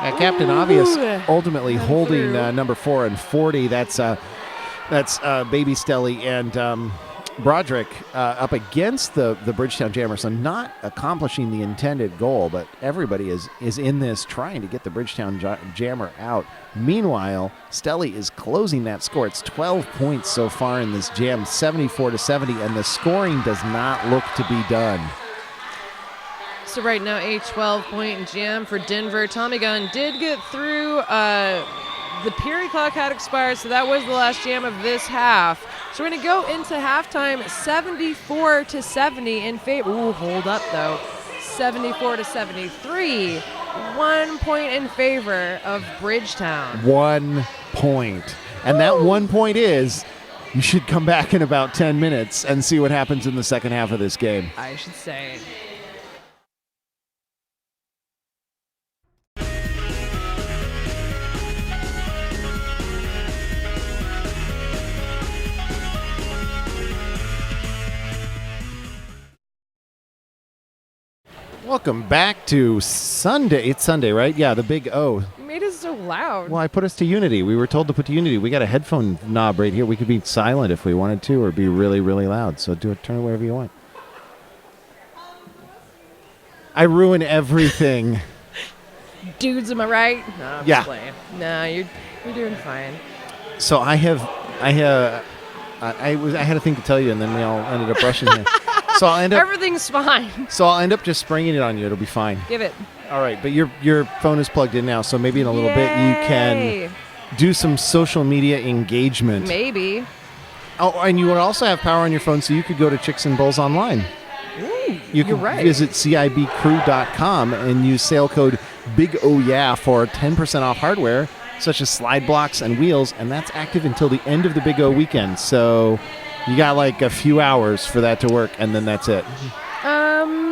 Captain Obvious Ooh. ultimately Come holding through. number 4 and 40. That's Baby Stelly and Broderick up against the Bridgetown Jammer. So not accomplishing the intended goal, but everybody is in this trying to get the Bridgetown Jammer out. Meanwhile, Stelly is closing that score. It's 12 points so far in this jam, 74-70, and the scoring does not look to be done. So right now, a 12-point jam for Denver. Tommy Gun did get through. The period clock had expired, so that was the last jam of this half. So we're going to go into halftime 74-70 in favor. Ooh, hold up, though. 74-73. 1 point in favor of Bridgetown. 1 point. And that 1 point is you should come back in about 10 minutes and see what happens in the second half of this game. I should say. Welcome back to Sunday. It's Sunday, right? Yeah, the big O. You made it so loud. Well, I put us to Unity. We were told to put to Unity. We got a headphone knob right here. We could be silent if we wanted to or be really, really loud. So do it, turn it wherever you want. I ruin everything. Dudes, am I right? No, I'm Yeah. just playing. No, you're doing fine. So I had a thing to tell you, and then we all ended up rushing here. So I'll end up. Everything's fine. So I'll end up just spraying it on you. It'll be fine. Give it. All right, but your phone is plugged in now, so maybe in a little bit you can Yay. do some social media engagement. Maybe. Oh, and you would also have power on your phone, so you could go to Chicks and Bulls online. Ooh, You can you're right. visit cibcrew.com and use sale code BIGOYEAH for 10% off hardware, such as slide blocks and wheels, and that's active until the end of the Big O weekend. So you got like a few hours for that to work, and then that's it.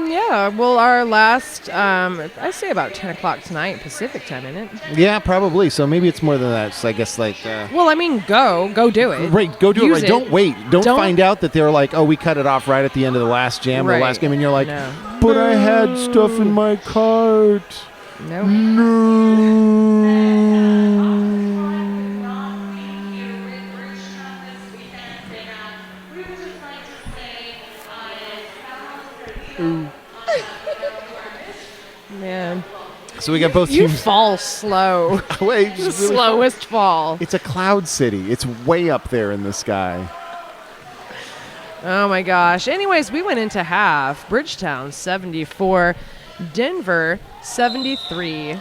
Yeah. Well, our last, I say about 10 o'clock tonight, Pacific time, isn't it? Yeah, probably. So maybe it's more than that. So I guess like... Well, I mean, go do it. Right, go do Use it right. Don't wait. Don't find out that they're like, oh, we cut it off right at the end of the last jam or the Right. last game, and you're like, No. but I had stuff in my cart. No. Man, So we got both you teams. fall slow. Wait, The it's really slowest fall. It's a cloud city. It's way up there in the sky. Oh my gosh. Anyways, we went into half. Bridgetown 74, Denver 73.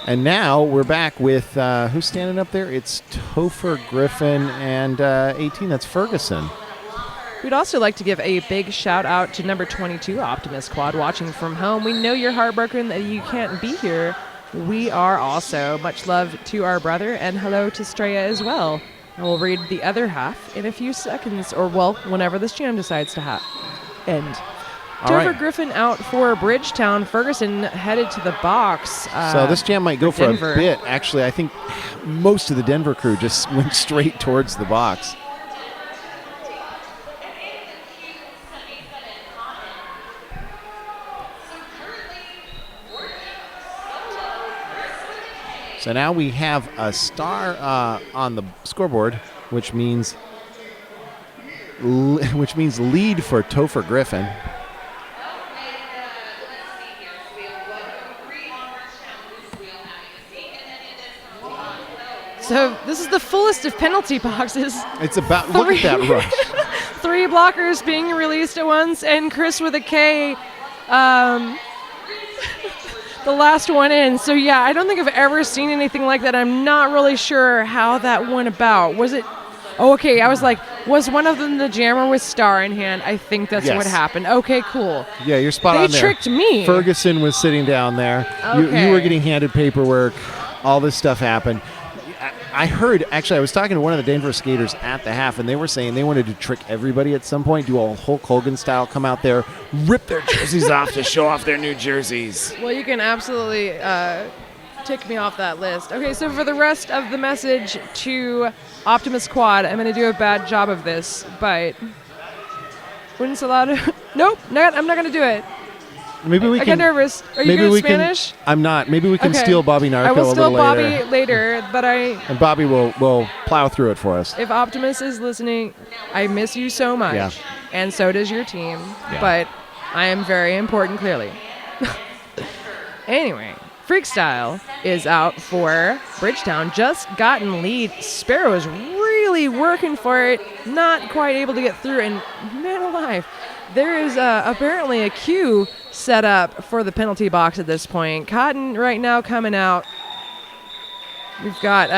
And now we're back with who's standing up there? It's Topher Griffin and 18. That's Ferguson. We'd also like to give a big shout out to number 22, Optimus Quad, watching from home. We know you're heartbroken that you can't be here. We are also. Much love to our brother, and hello to Straya as well. I will read the other half in a few seconds, or well, whenever this jam decides to end. All Topher right. Griffin out for Bridgetown. Ferguson headed to the box. So this jam might go for Denver. a bit. Actually, I think most of the Denver crew just went straight towards the box. So now we have a star on the scoreboard, which means lead for Topher Griffin. So this is the fullest of penalty boxes. It's about, look at that rush. 3 blockers being released at once, and Chris with a K, the last one in. So yeah, I don't think I've ever seen anything like that. I'm not really sure how that went about. Was it? Oh, okay. I was like, was one of them the jammer with star in hand? I think that's Yes. what happened. Okay, cool. Yeah, you're spot They on there. tricked me. Ferguson was sitting down there. You Okay. were getting handed paperwork. All this stuff happened. I heard, actually, I was talking to one of the Denver skaters at the half, and they were saying they wanted to trick everybody at some point, do a Hulk Hogan style, come out there, rip their jerseys off to show off their new jerseys. Well, you can absolutely tick me off that list. Okay, so for the rest of the message to Optimus Quad, I'm going to do a bad job of this, but wouldn't Salado? Nope, I'm not going to do it. Maybe we I can. get nervous. Are you maybe good we at Spanish? Can. I'm not. Maybe we can Okay. steal Bobby Narco I will a steal little Bobby later. later, but And Bobby will plow through it for us. if Optimus is listening, I miss you so much. Yeah. And so does your team. Yeah. But I am very important, clearly. Anyway, Freakstyle is out for Bridgetown. Just gotten lead. Sparrow is really working for it. Not quite able to get through. And man alive, there is apparently a queue set up for the penalty box at this point. Cotton right now coming out. We've got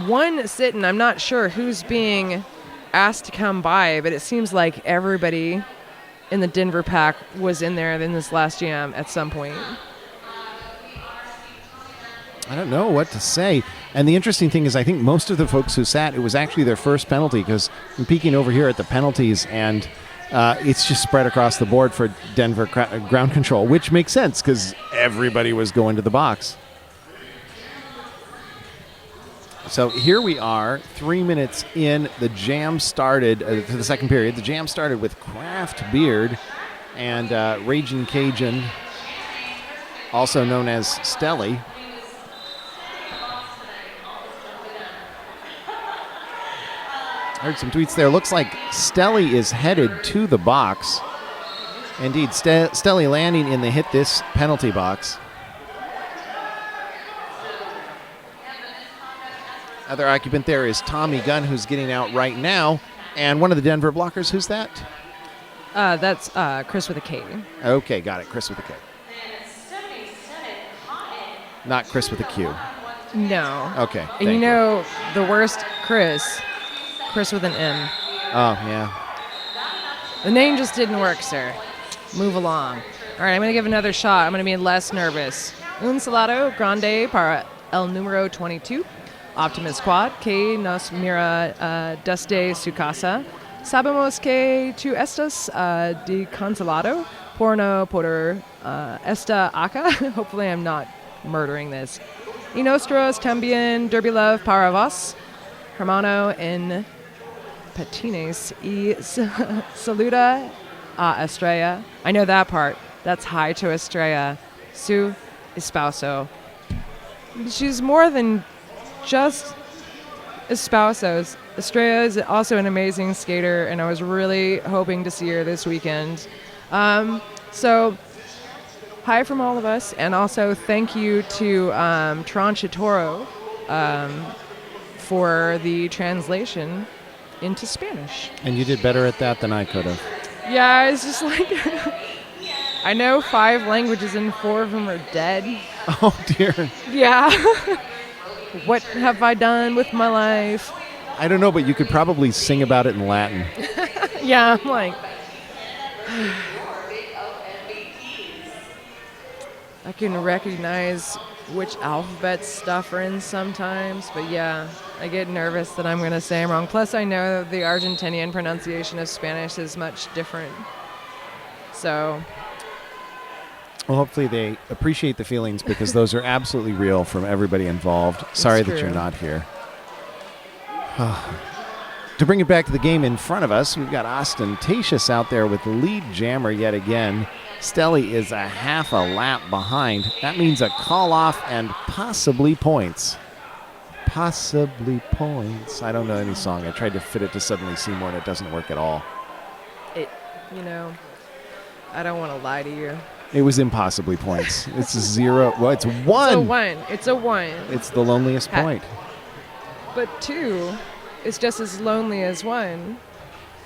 one sitting. I'm not sure who's being asked to come by, but it seems like everybody in the Denver pack was in there in this last jam at some point. I don't know what to say. And the interesting thing is I think most of the folks who sat, it was actually their first penalty, because I'm peeking over here at the penalties, and it's just spread across the board for Denver ground control, which makes sense because everybody was going to the box. So here we are, 3 minutes in. The jam started, to the second period. The jam started with Kraft Beard and Raging Cajun, also known as Stelly. I heard some tweets there. Looks like Stelly is headed to the box. Indeed, Stelly landing in the hit this penalty box. Other occupant there is Tommy Gunn, who's getting out right now. And one of the Denver blockers, who's that? That's Chris with a K. Okay, got it. Chris with a K. Not Chris with a Q. No. Okay. And thank you know the worst Chris with an M. Oh, yeah. The name just didn't work, sir. Move along. All right, I'm going to give another shot. I'm going to be less nervous. Un salado grande para el número 22. Optimus Quad, que nos mira desde su casa. Sabemos que tú estás de consolado por no poder esta acá. Hopefully I'm not murdering this. Y nosotros también derby love para vos, hermano en patines. Y saluda a Estrella. I know that part. That's hi to Estrella. Su esposo. She's more than just esposos. Estrella is also an amazing skater, and I was really hoping to see her this weekend. So, hi from all of us, and also thank you to Tranchatoro for the translation into Spanish. And you did better at that than I could have. Yeah, it's just like I know 5 languages and 4 of them are dead. Oh, dear. Yeah. What have I done with my life? I don't know, but you could probably sing about it in Latin. Yeah, I'm like, I can recognize which alphabet stuff are in sometimes. But yeah, I get nervous that I'm going to say them wrong. Plus, I know the Argentinian pronunciation of Spanish is much different. So, Well, hopefully they appreciate the feelings because those are absolutely real from everybody involved. Sorry that you're true. not here. To bring it back to the game in front of us, we've got Ostentatious out there with the lead jammer yet again. Stelly is a half a lap behind. That means a call-off and possibly points. Possibly points. I don't know any song. I tried to fit it to Suddenly Seymour, and it doesn't work at all. I don't want to lie to you. It was impossibly points. It's 0. Well, it's 1. It's a 1. It's the loneliest point. But 2 is just as lonely as 1.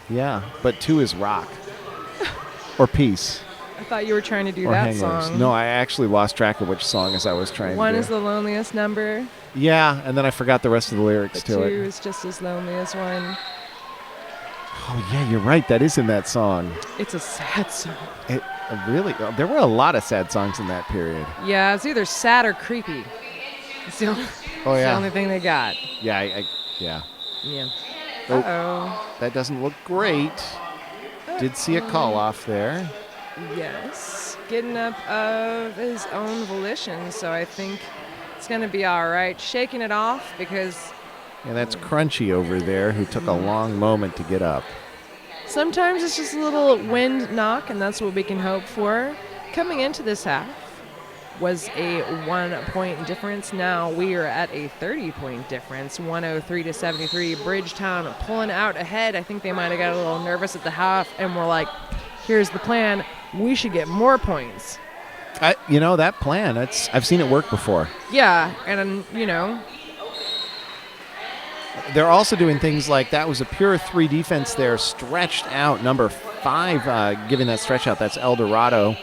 Yeah, but 2 is rock. Or peace. I thought you were trying to do Or that hangers. song. No, I actually lost track of which song as I was trying 1 to do. is the loneliest number. Yeah, and then I forgot the rest of the lyrics But to 2 it. is just as lonely as 1. Oh, yeah, you're right. That is in that song. It's a sad song. It really, there were a lot of sad songs in that period. Yeah, it's either sad or creepy. It's the only, Oh, it's yeah. the only thing they got. Yeah, yeah. Yeah. Oh. Uh-oh. That doesn't look great. Did see a call off there. Yes. Getting up of his own volition, so I think it's going to be all right. Shaking it off because Yeah, that's Crunchy over there who took a long moment to get up. sometimes it's just a little wind knock, and that's what we can hope for. Coming into this half was a 1-point difference. Now we are at a 30-point difference, 103-73. Bridgetown pulling out ahead. I think they might have got a little nervous at the half, and we're like, here's the plan. We should get more points. That plan, I've seen it work before. Yeah, and, They're also doing things like that was a pure 3 defense there, stretched out. Number 5 giving that stretch out. That's El Dorado,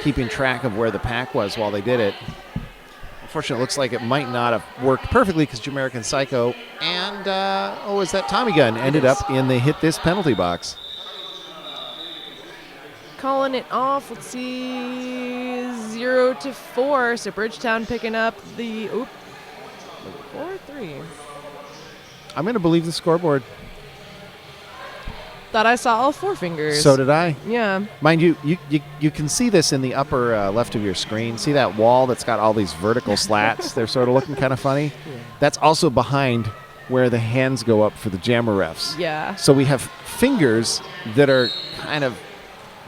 keeping track of where the pack was while they did it. Unfortunately, it looks like it might not have worked perfectly because Jamaican Psycho and, is that Tommy Gun ended up in the hit this penalty box. calling it off. Let's see, 0-4. So Bridgetown picking up the 4-3. I'm going to believe the scoreboard. Thought I saw all 4 fingers. So did I. Yeah. Mind you, you can see this in the upper left of your screen. See that wall that's got all these vertical slats? They're sort of looking kind of funny. Yeah. That's also behind where the hands go up for the jammer refs. Yeah. So we have fingers that are kind of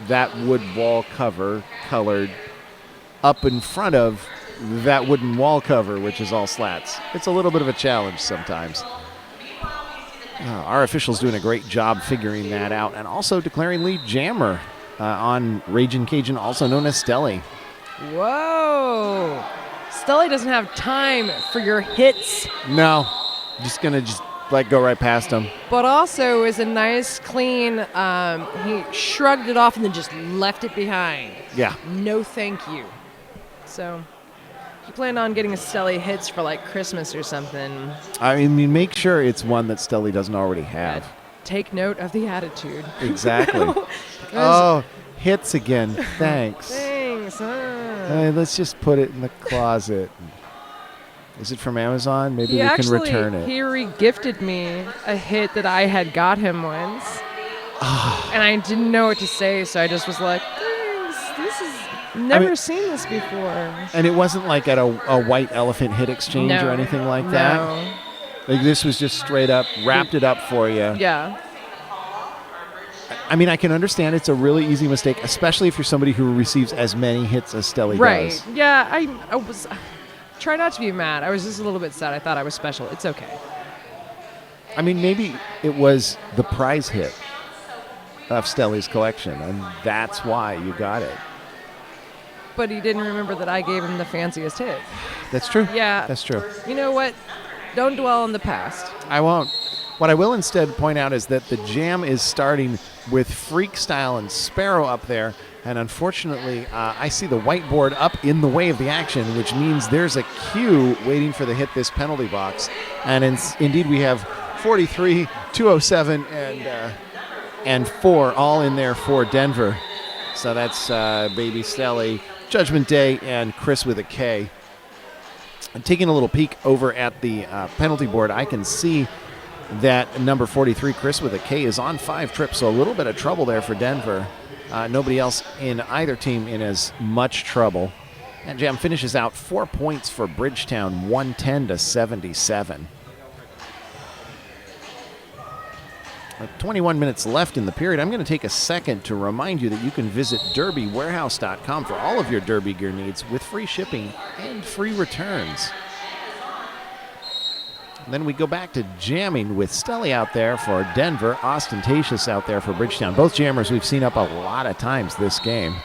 that wood wall cover colored up in front of that wooden wall cover, which is all slats. It's a little bit of a challenge sometimes. Our official's doing a great job figuring that out and also declaring lead jammer on Ragin' Cajun, also known as Stelly. Whoa. Stelly doesn't have time for your hits, No, just going to go right past him. but also is a nice, clean, he shrugged it off and then just left it behind. Yeah. No thank you. So you plan on getting a Stelly hits for like Christmas or something. I mean, make sure it's one that Stelly doesn't already have. Take note of the attitude. Exactly. Oh, hits again. Thanks. Thanks. Let's just put it in the closet. Is it from Amazon? Maybe we can return it. He re-gifted me a hit that I had got him once. And I didn't know what to say, so I just was like, thanks. This is never seen this before. And it wasn't like at a white elephant hit exchange or anything like that? No. Like this was just straight up, wrapped it up for you. Yeah. I mean, I can understand it's a really easy mistake, especially if you're somebody who receives as many hits as Stelly Right. does. Yeah, I was... Try not to be mad. I was just a little bit sad. I thought I was special. It's okay. I mean, maybe it was the prize hit of Stelly's collection, and that's why you got it. But he didn't remember that I gave him the fanciest hit. That's true. Yeah. That's true. You know what? Don't dwell on the past. I won't. What I will instead point out is that the jam is starting with Freak Style and Sparrow up there, and unfortunately, I see the whiteboard up in the way of the action, which means there's a queue waiting for the hit this penalty box. And indeed, we have 43, 207, and 4 all in there for Denver. So that's Baby Stelly, Judgment Day, and Chris with a K. And taking a little peek over at the penalty board, I can see that number 43, Chris with a K, is on 5 trips, so a little bit of trouble there for Denver. Nobody else in either team in as much trouble. And Jam finishes out 4 points for Bridgetown, 110-77. 21 minutes left in the period. I'm going to take a second to remind you that you can visit derbywarehouse.com for all of your Derby gear needs with free shipping and free returns. And then we go back to jamming with Stelly out there for Denver, Ostentatious out there for Bridgetown. Both jammers we've seen up a lot of times this game,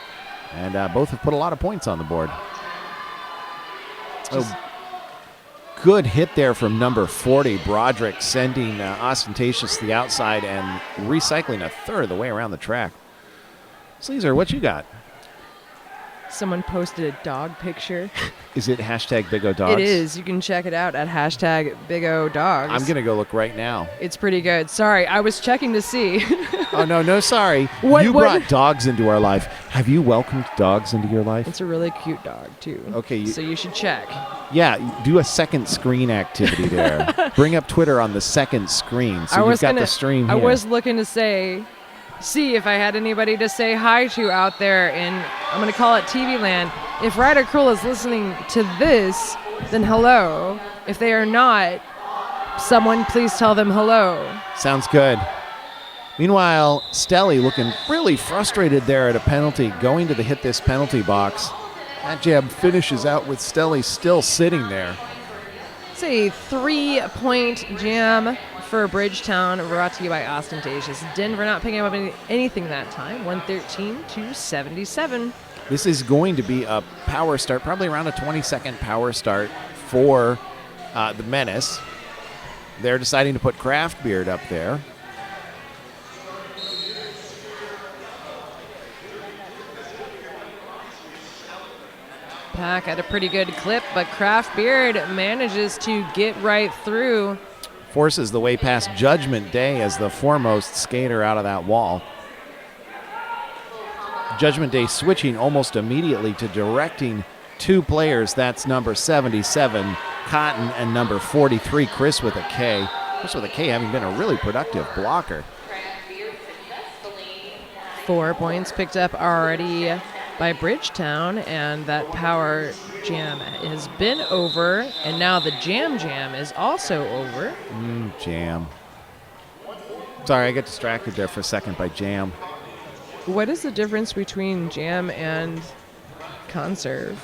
and both have put a lot of points on the board. Good hit there from number 40, Broderick, sending Ostentatious to the outside and recycling a third of the way around the track. Sleazer, what you got? Someone posted a dog picture. Is it hashtag Big O Dogs? It is. You can check it out at hashtag Big O Dogs. I'm going to go look right now. It's pretty good. Sorry, I was checking to see. Oh, no, sorry. You brought dogs into our life. Have you welcomed dogs into your life? It's a really cute dog, too. Okay. So you should check. Yeah, do a second screen activity there. Bring up Twitter on the second screen. So you've got the stream here. I was looking to see if I had anybody to say hi to out there in, I'm going to call it TV land. If Ryder Cruel is listening to this, then hello. If they are not, someone please tell them hello. Sounds good. Meanwhile, Stelly looking really frustrated there at a penalty, going to the hit this penalty box. That jab finishes out with Stelly still sitting there. It's a 3-point jam for Bridgetown, brought to you by Ostentatious. Denver not picking up anything that time, 113-77. This is going to be a power start, probably around a 20-second power start for the Menace. They're deciding to put Craft Beard up there. Pack at a pretty good clip, but Craft Beard manages to get right through. Forces the way past Judgment Day as the foremost skater out of that wall. Judgment Day switching almost immediately to directing 2 players. That's number 77, Cotton, and number 43, Chris with a K. Chris with a K having been a really productive blocker. 4 points picked up already by Bridgetown, and that power jam has been over, and now the jam is also over. Jam. Sorry, I got distracted there for a second by jam. What is the difference between jam and conserve?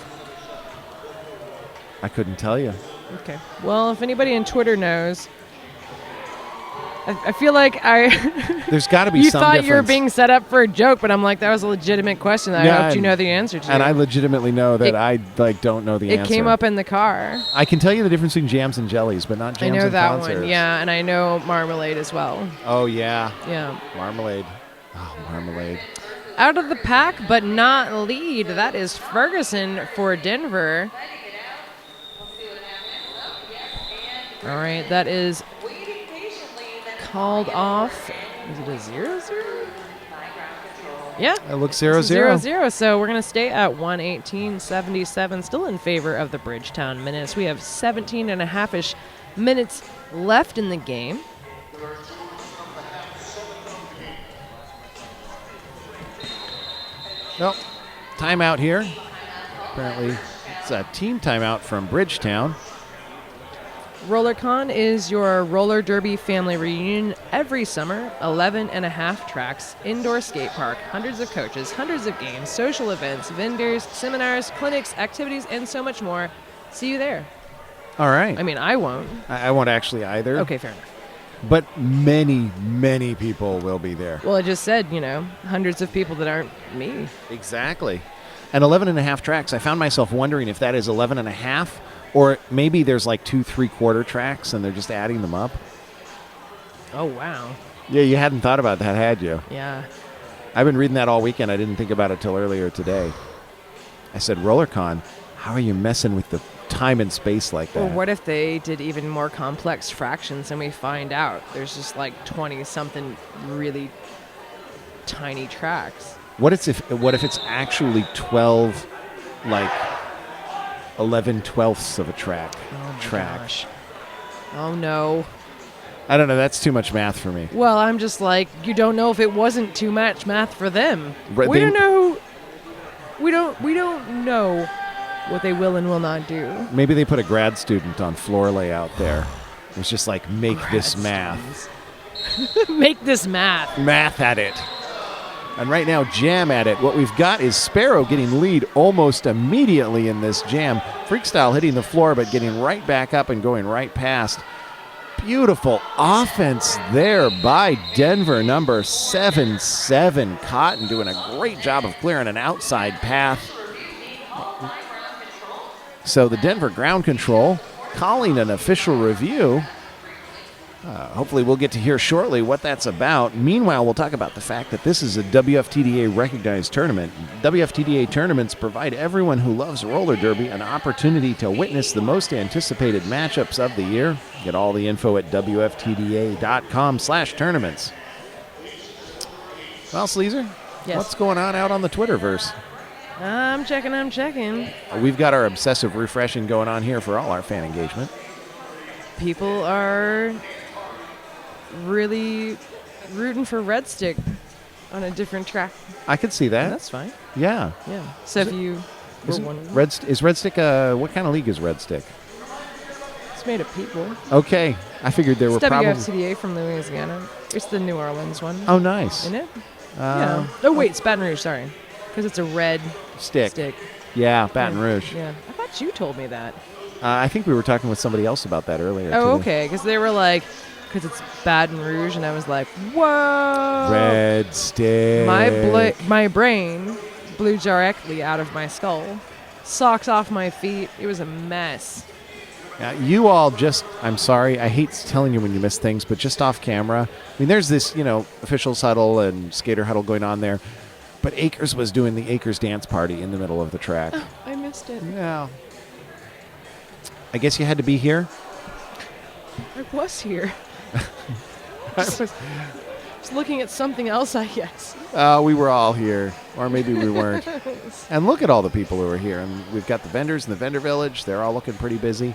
I couldn't tell you. Okay. Well, if anybody on Twitter knows, I feel like There's got to be you some thought difference. you were being set up for a joke, but I'm like, that was a legitimate question that I hoped you know the answer to. And I legitimately know that I don't know the answer. It came up in the car. I can tell you the difference between jams and jellies, but not jams and I know that conserves. one, yeah, and I know marmalade as well. Oh, yeah. Yeah. Marmalade. Oh, marmalade. Out of the pack, but not lead. That is Ferguson for Denver. All right, that is called off. Is it a 0-0? Yeah. It looks 0-0. 0-0. So we're going to stay at 118-77, still in favor of the Bridgetown Menace. We have 17 and a half-ish minutes left in the game. Well, timeout here. Apparently, it's a team timeout from Bridgetown. RollerCon is your roller derby family reunion every summer. 11 and a half tracks, indoor skate park, hundreds of coaches, hundreds of games, social events, vendors, seminars, clinics, activities, and so much more. See you there. All right. I mean, I won't. I won't actually either. Okay, fair enough. But many, many people will be there. Well, I just said, hundreds of people that aren't me. Exactly. And 11 and a half tracks. I found myself wondering if that is 11 and a half, or maybe there's like 2 3/4 tracks and they're just adding them up. Oh, wow. Yeah, you hadn't thought about that, had you? Yeah. I've been reading that all weekend. I didn't think about it till earlier today. I said, RollerCon, how are you messing with the time and space like that? Or what if they did even more complex fractions and we find out there's just like 20-something really tiny tracks? What if it's actually 12, like, 11/12ths of a track. Oh my gosh. Oh no. I don't know. That's too much math for me. Well, I'm just like, you don't know if it wasn't too much math for them. Right, We don't know. We don't know what they will and will not do. Maybe they put a grad student on floor layout there. It was just like, make this math. Make this math. Math at it. And right now, jam at it. What we've got is Sparrow getting lead almost immediately in this jam. Freakstyle hitting the floor, but getting right back up and going right past. Beautiful offense there by Denver, number 7-7. Cotton doing a great job of clearing an outside path. So the Denver ground control calling an official review. Hopefully we'll get to hear shortly what that's about. Meanwhile, we'll talk about the fact that this is a WFTDA recognized tournament. WFTDA tournaments provide everyone who loves roller derby an opportunity to witness the most anticipated matchups of the year. Get all the info at WFTDA.com/tournaments. Well, Sleazer, Yes. what's going on out on the Twitterverse? I'm checking. We've got our obsessive refreshing going on here for all our fan engagement. People are really rooting for Red Stick on a different track. I could see that. That's fine. Yeah. Yeah. So if you were wondering, Is Red Stick, what kind of league is Red Stick? it's made of people. Okay. I figured there were It's probably... WFCDA from Louisiana. It's the New Orleans one. Oh, nice. Isn't it? Yeah. Oh, wait, it's Baton Rouge, sorry. Because it's a red Stick. stick. Yeah, Baton Rouge. Yeah. I thought you told me that. I think we were talking with somebody else about that earlier. Oh, too. okay. Because they were like, because it's Baton Rouge, and I was like, whoa. Red Stick. My brain blew directly out of my skull. Socks off my feet. It was a mess. You all just, I'm sorry, I hate telling you when you miss things, but just off camera. I mean, there's this, officials huddle and skater huddle going on there. But Akers was doing the Akers dance party in the middle of the track. Oh, I missed it. Yeah. I guess you had to be here? I was here. Just looking at something else, I guess. We were all here, or maybe we weren't. And look at all the people who are here. And we've got the vendors in the vendor village. They're all looking pretty busy.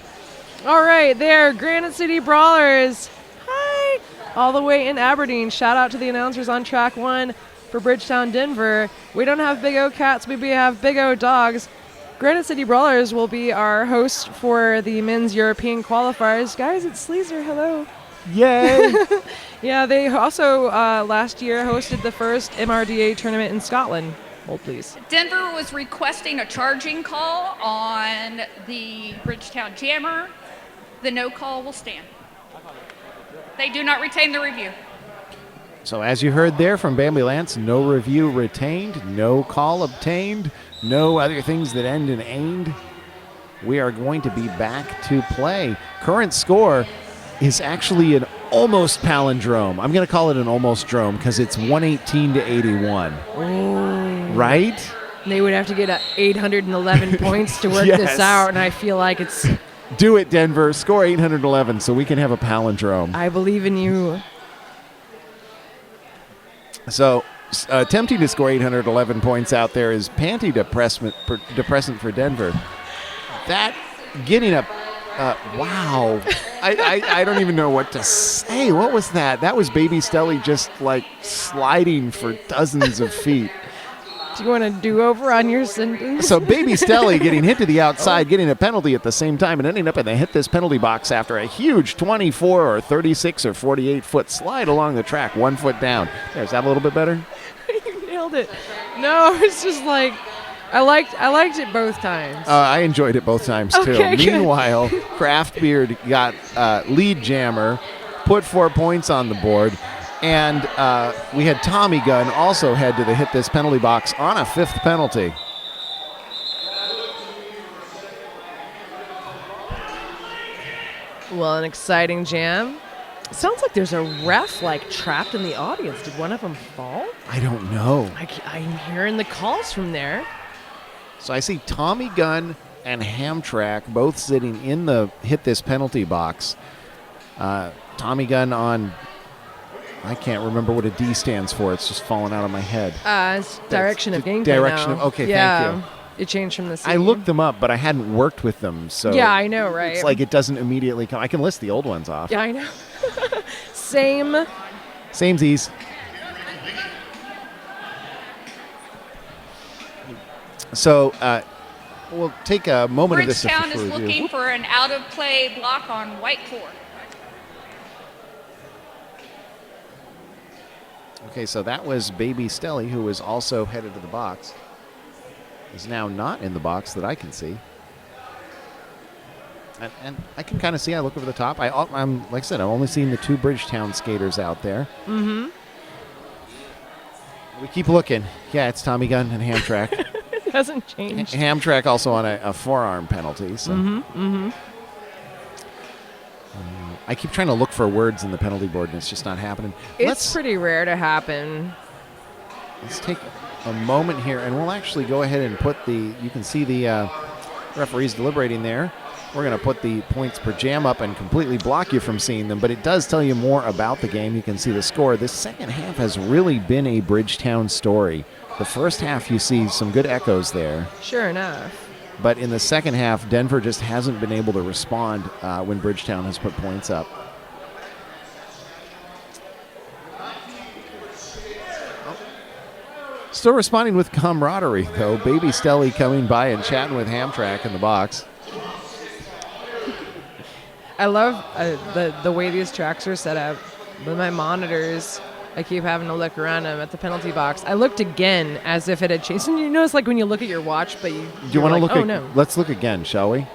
All right, there, Granite City Brawlers. Hi. All the way in Aberdeen. Shout out to the announcers on track 1 for Bridgetown, Denver. We don't have Big O Cats, we have Big O Dogs. Granite City Brawlers will be our host for the men's European qualifiers. Guys, it's Sleazer. Hello. Yay! Yeah, they also last year hosted the first MRDA tournament in Scotland. Hold, please. Denver was requesting a charging call on the Bridgetown Jammer. The no call will stand. They do not retain the review. So as you heard there from Bambi Lance, no review retained, no call obtained, no other things that end in ained. We are going to be back to play. Current score is actually an almost palindrome. I'm going to call it an almost drome because it's 118-81. Oh. Right? They would have to get 811 points to work Yes. this out, and I feel like it's... Do it, Denver. Score 811 so we can have a palindrome. I believe in you. So, attempting to score 811 points out there is panty depressant for Denver. That getting up, wow. I don't even know what to say. What was that? That was Baby Stelly just like sliding for dozens of feet. Do you want a do-over on your sentence? So Baby Stelly getting hit to the outside, getting a penalty at the same time, and ending up in the hit this penalty box after a huge 24 or 36 or 48 foot slide along the track, 1 foot down. There's that a little bit better? You nailed it. No, it's just like I liked it both times. I enjoyed it both times too. Okay, good. Meanwhile, Craft Beard got lead jammer, put 4 points on the board. And we had Tommy Gunn also head to the hit this penalty box on a 5th penalty. Well, an exciting jam. Sounds like there's a ref trapped in the audience. Did one of them fall? I don't know. I'm hearing the calls from there. So I see Tommy Gunn and Hamtramck both sitting in the hit this penalty box. Tommy Gunn on... I can't remember what a D stands for. It's just falling out of my head. It's direction of gameplay Direction now. of... Okay, yeah. thank you. It changed from the C. I looked them up, but I hadn't worked with them, so Yeah, I know, right? it's like it doesn't immediately come. I can list the old ones off. Yeah, I know. Same. Samesies. So we'll take a moment of this Bridgetown official is review. looking for an out-of-play block on white 4. Okay, so that was Baby Stelly, who was also headed to the box. Is now not in the box that I can see. And I can kind of see. I look over the top. I'm like I said, I'm only seeing the 2 Bridgetown skaters out there. Mm-hmm. We keep looking. Yeah, it's Tommy Gunn and Hamtrak. It hasn't changed. Hamtrak also on a forearm penalty. So. I keep trying to look for words in the penalty board, and it's just not happening. It's pretty rare to happen. Let's take a moment here, and we'll actually go ahead and put the, you can see the referees deliberating there. We're going to put the points per jam up and completely block you from seeing them, but it does tell you more about the game. You can see the score. This second half has really been a Bridgetown story. The first half, you see some good echoes there. Sure enough. But in the second half, Denver just hasn't been able to respond when Bridgetown has put points up. Still responding with camaraderie, though. Baby Stelly coming by and chatting with Hamtrak in the box. I love the way these tracks are set up. With my monitors, I keep having to look around them at the penalty box. I looked again as if it had changed. And you notice, like, when you look at your watch, but you Do you want to like, look? oh, no. Let's look again, shall we?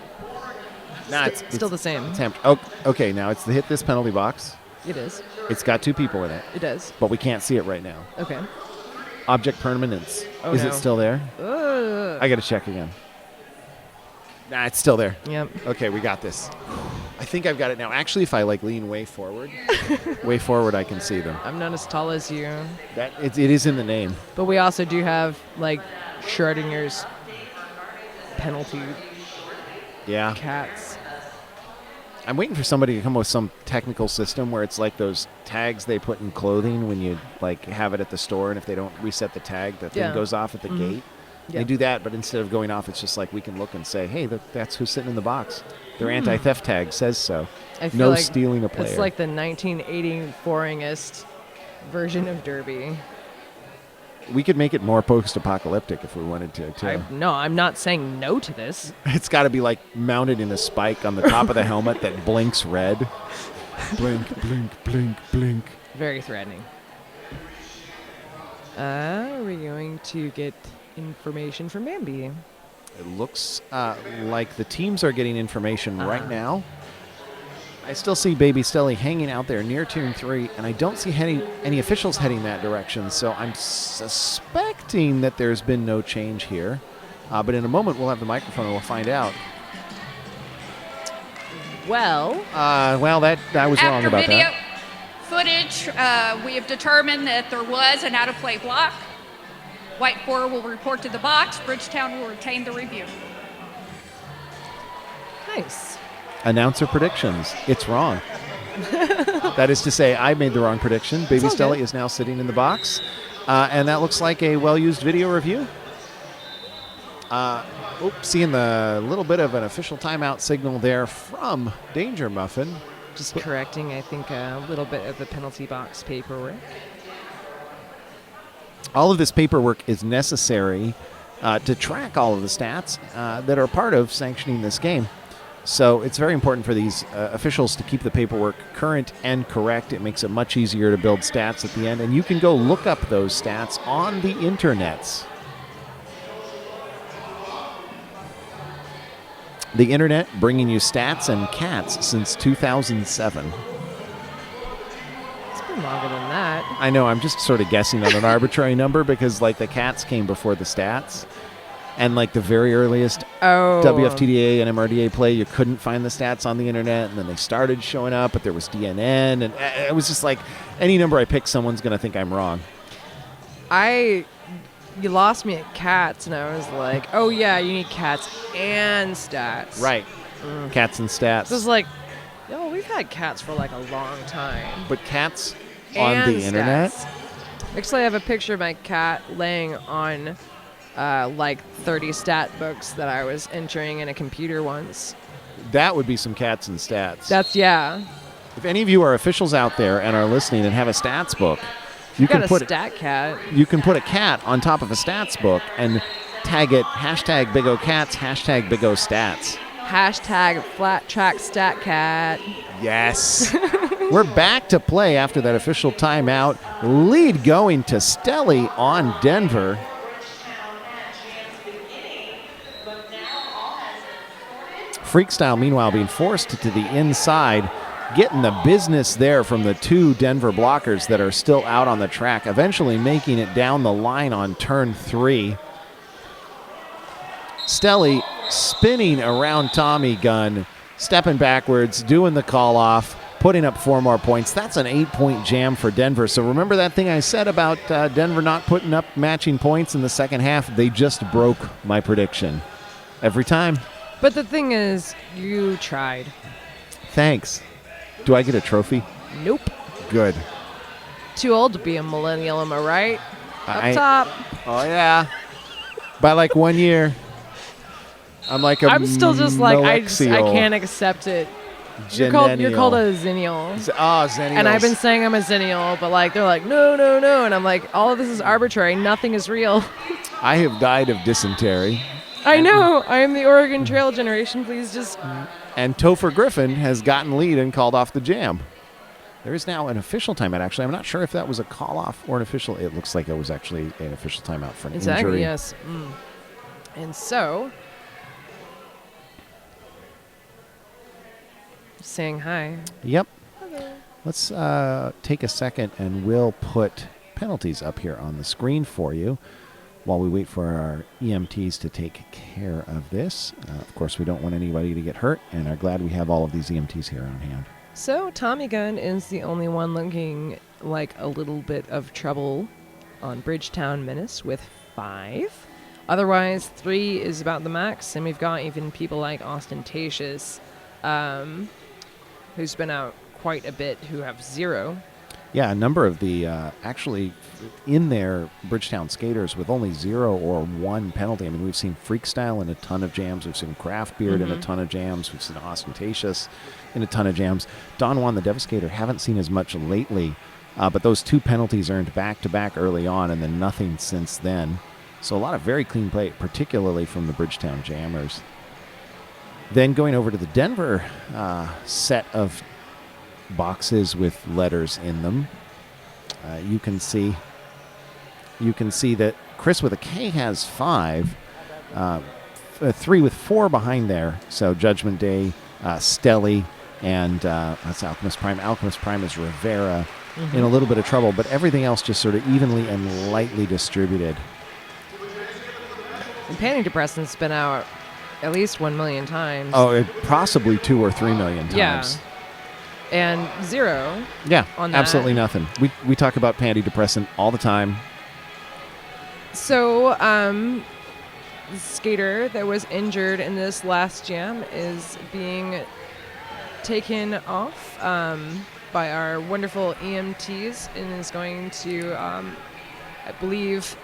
Nah, It's still the same. It's oh, okay, now it's the hit this penalty box. It is. It's got 2 people in it, It does. but we can't see it right now. Okay. Object permanence. Oh, Is no. it still there? Ugh. I got to check again. Nah, it's still there. Yep. Okay, we got this. I think I've got it now. Actually, if I like lean way forward, I can see them. I'm not as tall as you. That it is in the name. But we also do have, like, Schrodinger's penalty Yeah. cats. I'm waiting for somebody to come up with some technical system where it's like those tags they put in clothing when you like have it at the store, and if they don't reset the tag, the thing Yeah. goes off at the gate. Yeah. They do that, but instead of going off, it's just like we can look and say, hey, that's who's sitting in the box. Their anti-theft tag says so. I feel No like stealing a player. It's like the 1984ingest version of Derby. We could make it more post-apocalyptic if we wanted to, too. No, I'm not saying no to this. It's got to be like mounted in a spike on the top of the helmet that blinks red. Blink, blink, blink, blink. Very threatening. Are we going to get information from Bambi? It looks like the teams are getting information right now. I still see Baby Stelly hanging out there near Tune 3, and I don't see any officials heading that direction, so I'm suspecting that there's been no change here. But in a moment, we'll have the microphone and we'll find out. Well, I was wrong After about video that. footage, we have determined that there was an out-of-play block. White 4 will report to the box. Bridgetown will retain the review. nice. Announcer predictions. It's wrong. That is to say, I made the wrong prediction. Baby all Stelly good. is now sitting in the box, and that looks like a well-used video review. Seeing the little bit of an official timeout signal there from Danger Muffin. Just correcting, I think, a little bit of the penalty box paperwork. All of this paperwork is necessary to track all of the stats that are part of sanctioning this game. So it's very important for these officials to keep the paperwork current and correct. It makes it much easier to build stats at the end, and you can go look up those stats on the internets. The internet bringing you stats and cats since 2007. It's been longer than that. I know, I'm just sort of guessing on an arbitrary number because, like, the cats came before the stats. And, like, the very earliest WFTDA and MRDA play, you couldn't find the stats on the internet. And then they started showing up, but there was DNN. And it was just like, any number I pick, someone's going to think I'm wrong. You lost me at cats, and I was like, oh, yeah, you need cats and stats. Right. Cats and stats. So it was like, yo, we've had cats for, like, a long time. But cats on And the internet? stats. Actually, I have a picture of my cat laying on like 30 stat books that I was entering in a computer once. That would be some cats and stats. That's, yeah. If any of you are officials out there and are listening and have a stats book, you Got can a put stat cat. you can put a cat on top of a stats book and tag it hashtag Big O Cats, hashtag Big O Stats. Hashtag flat track stat cat. Yes. We're back to play after that official timeout. Lead going to Stelly on Denver. Freakstyle, meanwhile, being forced to the inside, getting the business there from the two Denver blockers that are still out on the track, eventually making it down the line on turn 3. Stelly spinning around Tommy Gunn, stepping backwards, doing the call-off, putting up 4 more points. That's an 8-point jam for Denver. So remember that thing I said about Denver not putting up matching points in the second half? They just broke my prediction. Every time. But the thing is, you tried. Thanks. Do I get a trophy? Nope. Good. Too old to be a millennial, am I right? Up I- top. Oh, yeah. By like 1 year. I'm like a I'm still just like, I millennial. can't accept it. You're called a zennial. Zennials. And I've been saying I'm a zennial, but like they're like, no. And I'm like, all of this is arbitrary. Nothing is real. I have died of dysentery. I know. I am the Oregon Trail generation. Please just... And Topher Griffin has gotten lead and called off the jam. There is now an official timeout, actually. I'm not sure if that was a call-off or an official. It looks like it was actually an official timeout for an injury. Yes. And so... saying hi. Yep. Hello. Let's take a second, and we'll put penalties up here on the screen for you while we wait for our EMTs to take care of this. Of course, we don't want anybody to get hurt, and are glad we have all of these EMTs here on hand. So Tommy Gunn is the only one looking like a little bit of trouble on Bridgetown Menace with 5. Otherwise, 3 is about the max, and we've got even people like Ostentatious, who's been out quite a bit, who have 0. Yeah, a number of the actually in there Bridgetown skaters with only 0 or 1 penalty. I mean, we've seen Freakstyle in a ton of jams. We've seen Craftbeard in a ton of jams. We've seen Ostentatious in a ton of jams. Don Juan the Devastator haven't seen as much lately, but those 2 penalties earned back-to-back early on and then nothing since then. So a lot of very clean play, particularly from the Bridgetown Jammers. Then going over to the Denver set of boxes with letters in them, you can see that Chris with a K has 5, 3 with 4 behind there. So Judgment Day, Stelly, and that's Alchemist Prime. Alchemist Prime is Rivera in a little bit of trouble, but everything else just sort of evenly and lightly distributed. And Panty-Depressant's been out at least 1 million times. Oh, possibly 2 or 3 million times. Yeah. And 0. Yeah, on that. absolutely nothing. We talk about Panty-Depressant all the time. So, the skater that was injured in this last jam is being taken off by our wonderful EMTs and is going to, I believe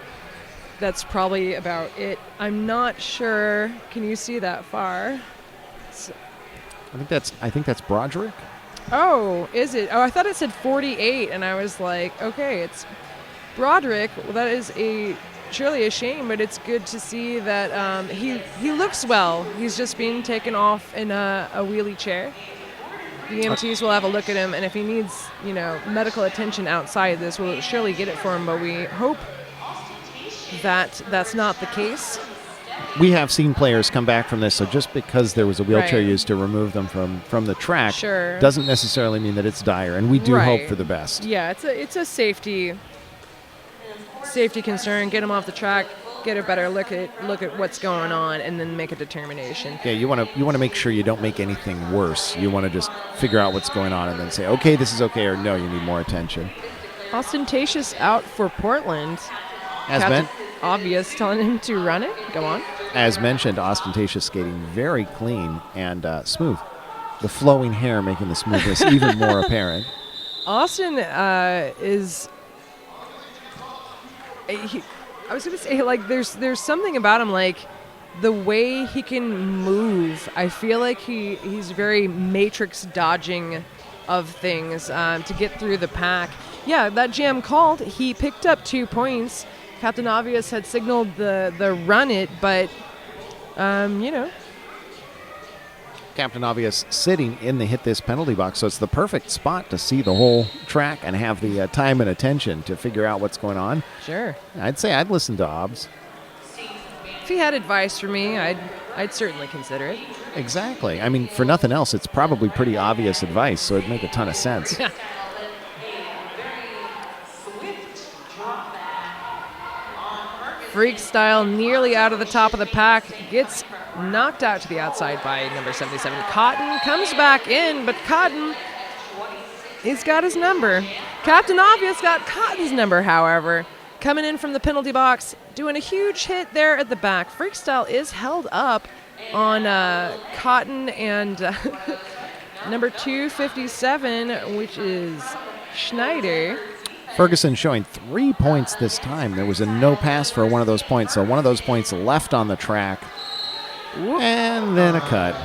that's probably about it. I'm not sure. Can you see that far? I think that's Broderick. Oh, is it? Oh, I thought it said 48, and I was like, okay, it's Broderick. Well, that is surely a shame, but it's good to see that he looks well. He's just being taken off in a wheelie chair. The EMTs will have a look at him, and if he needs, medical attention outside this, we'll surely get it for him, but we hope that that's not the case. We have seen players come back from this, so just because there was a wheelchair Right. used to remove them from the track Sure. doesn't necessarily mean that it's dire, and we do Right. hope for the best. Yeah, it's a safety concern. Get him off the track, get a better look at what's going on, and then make a determination. Yeah, you want to make sure you don't make anything worse. You want to just figure out what's going on and then say, okay, this is okay, or no, you need more attention. Ostentatious out for Portland. As Captain meant. Obvious telling him to run it. Go on. As mentioned, Ostentatious skating very clean and smooth. The flowing hair making the smoothness even more apparent. Austin is I was gonna say, like, there's something about him, like the way he can move. I feel like he's very matrix dodging of things to get through the pack. Yeah, that jam called. He picked up 2 points. Captain Obvious had signaled the run it, but you know. Captain Obvious sitting in the hit this penalty box, so it's the perfect spot to see the whole track and have the time and attention to figure out what's going on. Sure. I'd say I'd listen to Obs. If he had advice for me, I'd certainly consider it. Exactly. I mean, for nothing else, it's probably pretty obvious advice, so it'd make a ton of sense. Freak Style nearly out of the top of the pack, gets knocked out to the outside by number 77. Cotton comes back in, but Cotton, he's got his number. Captain Obvious got Cotton's number, however. Coming in from the penalty box, doing a huge hit there at the back. Freak Style is held up on Cotton and number 257, which is Schneider. Ferguson showing 3 points this time. There was a no pass for one of those points, so one of those points left on the track. And then a cut.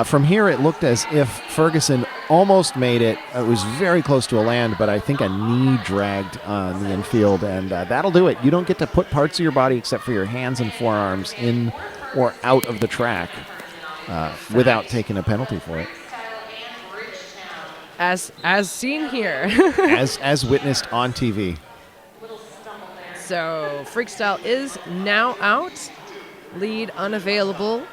From here, it looked as if Ferguson almost made it. It was very close to a land, but I think a knee dragged on the infield, and that'll do it. You don't get to put parts of your body except for your hands and forearms in or out of the track without taking a penalty for it. As seen here. as witnessed on TV. So Freakstyle is now out. Lead unavailable.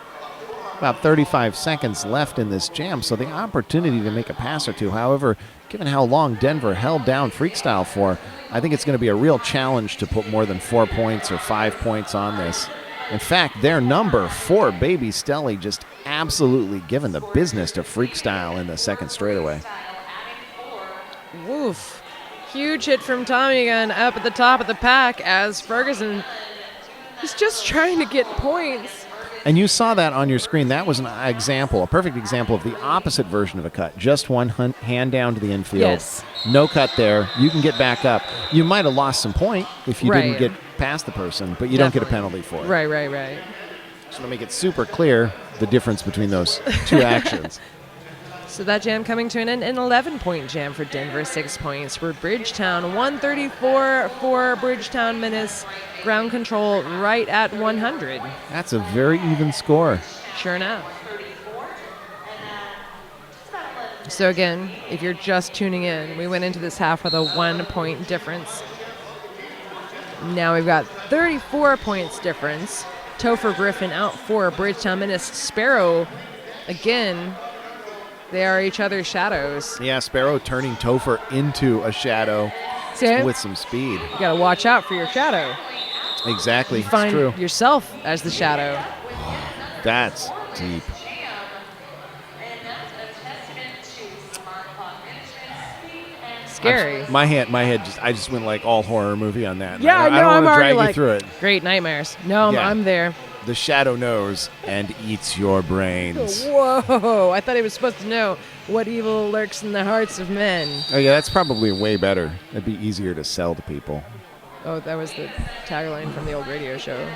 About 35 seconds left in this jam, so the opportunity to make a pass or two. However, given how long Denver held down Freakstyle for, I think it's going to be a real challenge to put more than 4 points or 5 points on this. In fact, their number 4, Baby Stelly, just absolutely given the business to Freakstyle in the second straightaway. Woof. Huge hit from Tommy Gunn up at the top of the pack as Ferguson is just trying to get points. And you saw that on your screen. That was an example, a perfect example of the opposite version of a cut. Just one hand down to the infield. Yes. No cut there. You can get back up. You might have lost some point if you didn't Right. get past the person, but you don't get a penalty for it. Right. So to make it super clear, the difference between those two actions. So that jam coming to an end, an 11-point jam for Denver, 6 points for Bridgetown, 134 for Bridgetown Menace, ground control right at 100. That's a very even score. Sure enough. So again, if you're just tuning in, we went into this half with a 1-point difference. Now we've got 34 points difference. Topher Griffin out for Bridgetown Menace. Sparrow, again, they are each other's shadows. Yeah, Sparrow turning Topher into a shadow See, with some speed. you got to watch out for your shadow. Exactly. It's Find true. yourself as the shadow. That's deep. Scary. My head I just went like all horror movie on that. Yeah, I no, don't I'm want to already drag like, you through it. Great nightmares. No, Yeah. I'm there. The shadow knows and eats your brains. Whoa, I thought he was supposed to know what evil lurks in the hearts of men. Oh yeah, that's probably way better. It'd be easier to sell to people. Oh, that was the tagline from the old radio show.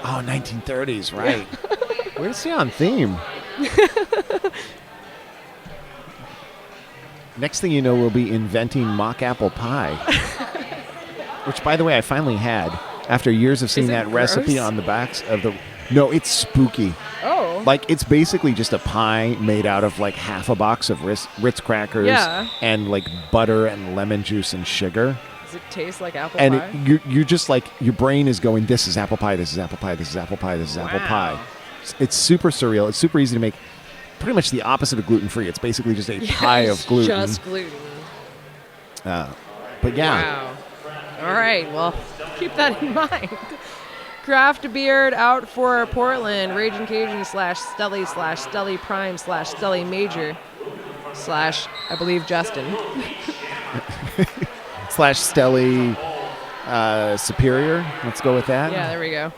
Oh, 1930s, right. We're just on theme. Next thing you know, we'll be inventing mock apple pie. Which, by the way, I finally had after years of seeing Is it that recipe gross? on the backs of the... No, it's spooky. Oh. Like, it's basically just a pie made out of, like, half a box of Ritz crackers Yeah. and, like, butter and lemon juice and sugar. Does it taste like apple And pie? you're just like, your brain is going, this is apple pie, this is apple pie, this is apple pie, this is apple pie. It's super surreal. It's super easy to make. Pretty much the opposite of gluten-free. It's basically just a pie of gluten. Just gluten. But yeah, Wow. All right, well, keep that in mind. Craft Beard out for Portland. Raging Cajun / Stelly / Stelly Prime / Stelly Major / I believe Justin. / Stelly Superior. Let's go with that. Yeah, there we go.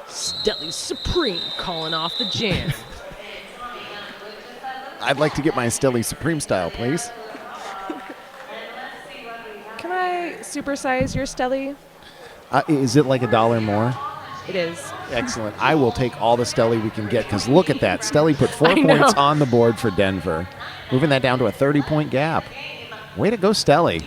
Stelly Supreme calling off the jam. I'd like to get my Stelly Supreme style, please. Come supersize your Stelly? Is it like $1 more? It is. Excellent. I will take all the Stelly we can get because look at that. Stelly put 4 points on the board for Denver, moving that down to a 30-point gap. Way to go, Stelly.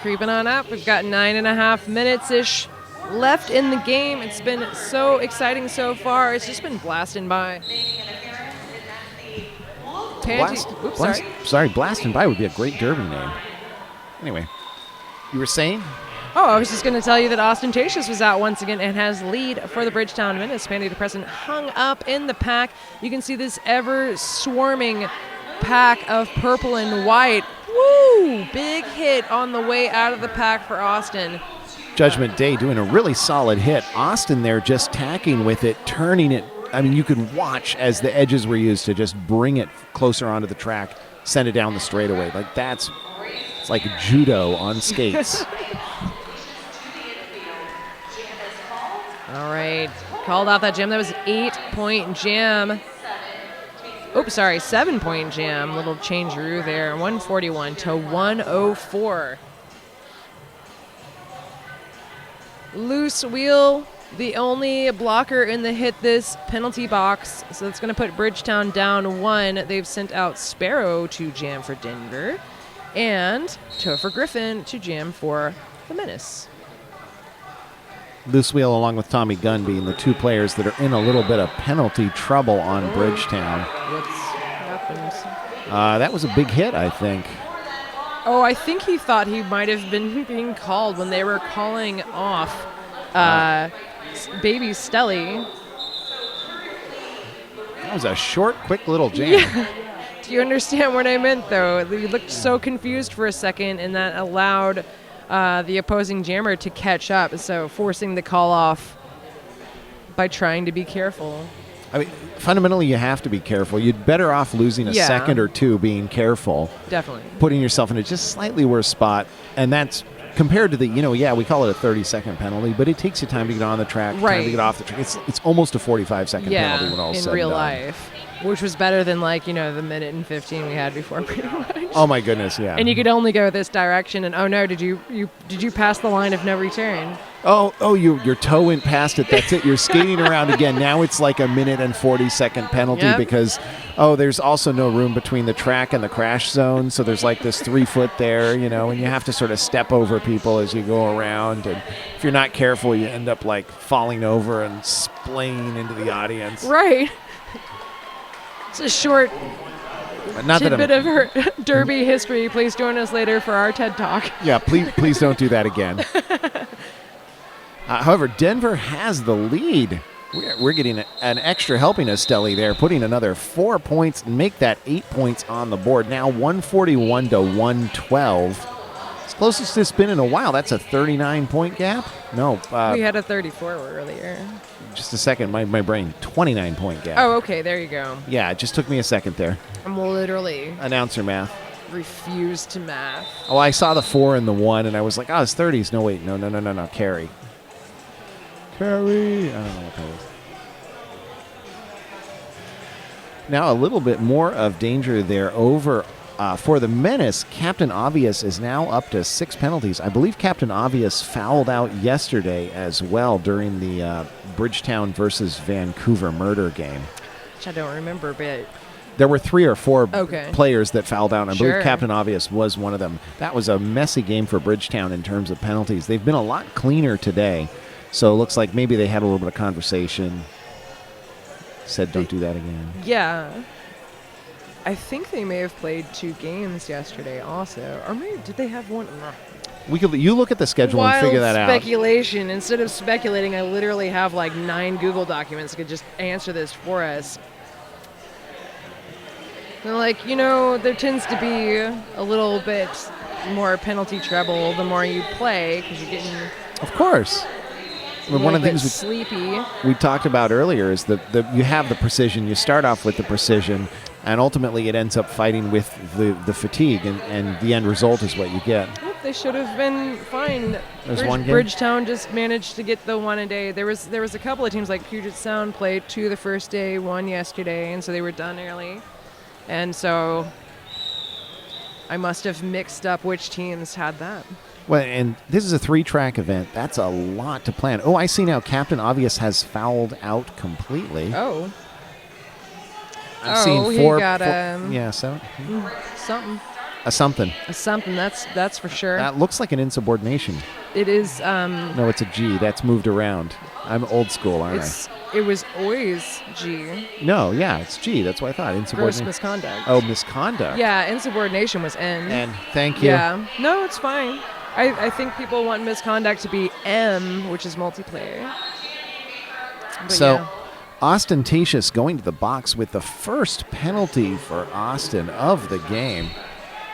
Creeping on up. We've got 9.5 minutes-ish left in the game. It's been so exciting so far. It's just been blasting by. Sorry, blasting by would be a great derby name. Anyway, you were saying? Oh, I was just going to tell you that Ostentatious was out once again and has lead for the Bridgetown Menace. Panty Depressant hung up in the pack. You can see this ever-swarming pack of purple and white. Woo! Big hit on the way out of the pack for Austin. Judgment Day doing a really solid hit. Austin there just tacking with it, turning it. I mean, you could watch as the edges were used to just bring it closer onto the track, send it down the straightaway. Like it's like judo on skates. All right, called off that jam. That was 8-point jam. Oops, sorry, 7-point jam. Little changeroo there. 141 to 104. Loose wheel, the only blocker in the hit this penalty box. So that's going to put Bridgetown down 1. They've sent out Sparrow to jam for Denver and Topher Griffin to jam for the Menace. Loose wheel along with Tommy Gunn being the two players that are in a little bit of penalty trouble on Bridgetown. What's happened? That was a big hit, I think. Oh, I think he thought he might have been being called when they were calling off Baby Stelly. That was a short, quick little jam. Yeah. Do you understand what I meant, though? He looked so confused for a second, and that allowed the opposing jammer to catch up, so forcing the call off by trying to be careful. I mean, fundamentally, you have to be careful. You'd better off losing a second or two being careful. Definitely. Putting yourself in a just slightly worse spot. And that's compared to the, we call it a 30-second penalty, but it takes you time to get on the track, time to get off the track. It's almost a 45-second penalty when all said and done. In real life. Which was better than the minute and 15 we had before, pretty much. Oh my goodness, yeah. And you could only go this direction, and oh no, did you pass the line of no return? Oh, your toe went past it. That's it. You're skating around again. Now it's like a minute and 40-second penalty because there's also no room between the track and the crash zone. So there's like this 3 foot there, and you have to sort of step over people as you go around. And if you're not careful, you end up like falling over and splaying into the audience. Right. It's a short tidbit of her derby history. Please join us later for our TED Talk. Yeah, please don't do that again. However, Denver has the lead. We're getting an extra helping of Stelly there, putting another 4 points and make that 8 points on the board. Now 141 to 112. It's closest it's been in a while. That's a 39-point gap? No. We had a 34 earlier. Just a second. My brain. 29-point gap. Oh, okay. There you go. Yeah, it just took me a second there. I'm literally... Announcer math. Refuse to math. Oh, I saw the 4 and the 1, and I was like, it's 30s. No, wait. No. Carry. I don't know what that is. Now a little bit more of danger there over for the Menace. Captain Obvious is now up to 6 penalties. I believe Captain Obvious fouled out yesterday as well during the Bridgetown versus Vancouver murder game. Which I don't remember, but... There were 3 or 4 players that fouled out. I believe Captain Obvious was one of them. That was a messy game for Bridgetown in terms of penalties. They've been a lot cleaner today. So it looks like maybe they had a little bit of conversation. Said, don't do that again. Yeah. I think they may have played 2 games yesterday also. Or maybe, did they have one? You look at the schedule and figure that out. Speculation. Instead of speculating, I literally have like 9 Google documents that could just answer this for us. And there tends to be a little bit more penalty trouble the more you play because you're getting... Of course. One of the things sleepy. We talked about earlier is that you have the precision. You start off with the precision, and ultimately it ends up fighting with the fatigue, and the end result is what you get. Well, they should have been fine. One game? Bridgetown just managed to get the 1 a day. There was a couple of teams like Puget Sound played 2 the first day, 1 yesterday, and so they were done early. And so I must have mixed up which teams had that. Well, and this is a 3-track event. That's a lot to plan. Oh, I see now. Captain Obvious has fouled out completely. Oh. I've seen he four. got yeah, 7. something. A something. A something. That's for sure. That looks like an insubordination. It is. No, it's a G. That's moved around. I'm old school, aren't It was always G. I? No, yeah, it's G. That's what I thought. Gross Insubordination. misconduct. Oh, misconduct. Yeah, insubordination was N. And thank you. Yeah. No, it's fine. I think people want misconduct to be M, which is multiplayer. But So, yeah. Ostentatious going to the box with the first penalty for Austin of the game.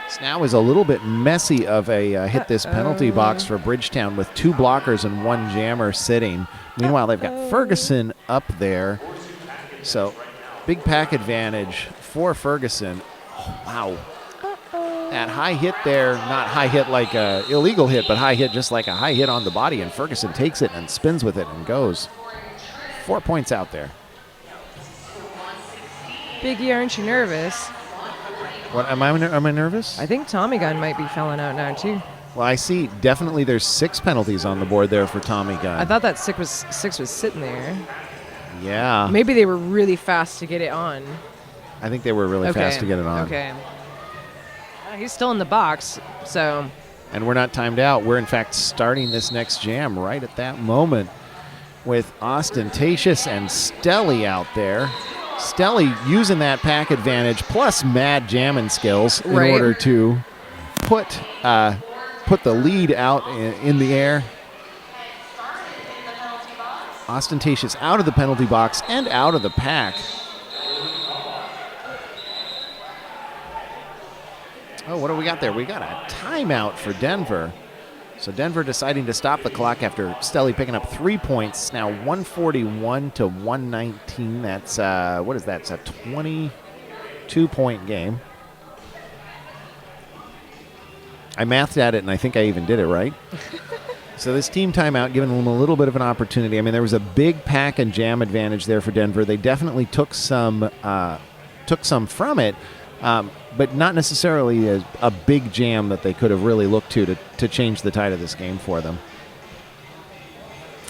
This now is a little bit messy of a hit this penalty box for Bridgetown with 2 blockers and 1 jammer sitting. Meanwhile, they've got Ferguson up there. So, big pack advantage for Ferguson. Oh, wow. That high hit there, not high hit like a illegal hit, but high hit just like a high hit on the body, and Ferguson takes it and spins with it and goes. 4 points out there. Biggie, aren't you nervous? What am I nervous? I think Tommy Gun might be felling out now too. Well, I see definitely there's 6 penalties on the board there for Tommy Gunn. I thought that 6 was sitting there. Yeah. Maybe they were really fast to get it on. I think they were really fast to get it on. Okay. He's still in the box, so. And we're not timed out. We're, in fact, starting this next jam right at that moment with Ostentatious and Stelly out there. Stelly using that pack advantage plus mad jamming skills in order to put the lead out in the air. Ostentatious out of the penalty box and out of the pack. Oh, what do we got there? We got a timeout for Denver. So Denver deciding to stop the clock after Stelly picking up 3 points. Now 141 to 119. That's, what is that? It's a 22-point game. I mathed at it, and I think I even did it right. So this team timeout giving them a little bit of an opportunity. I mean, there was a big pack and jam advantage there for Denver. They definitely took some from it. But not necessarily a big jam that they could have really looked to change the tide of this game for them.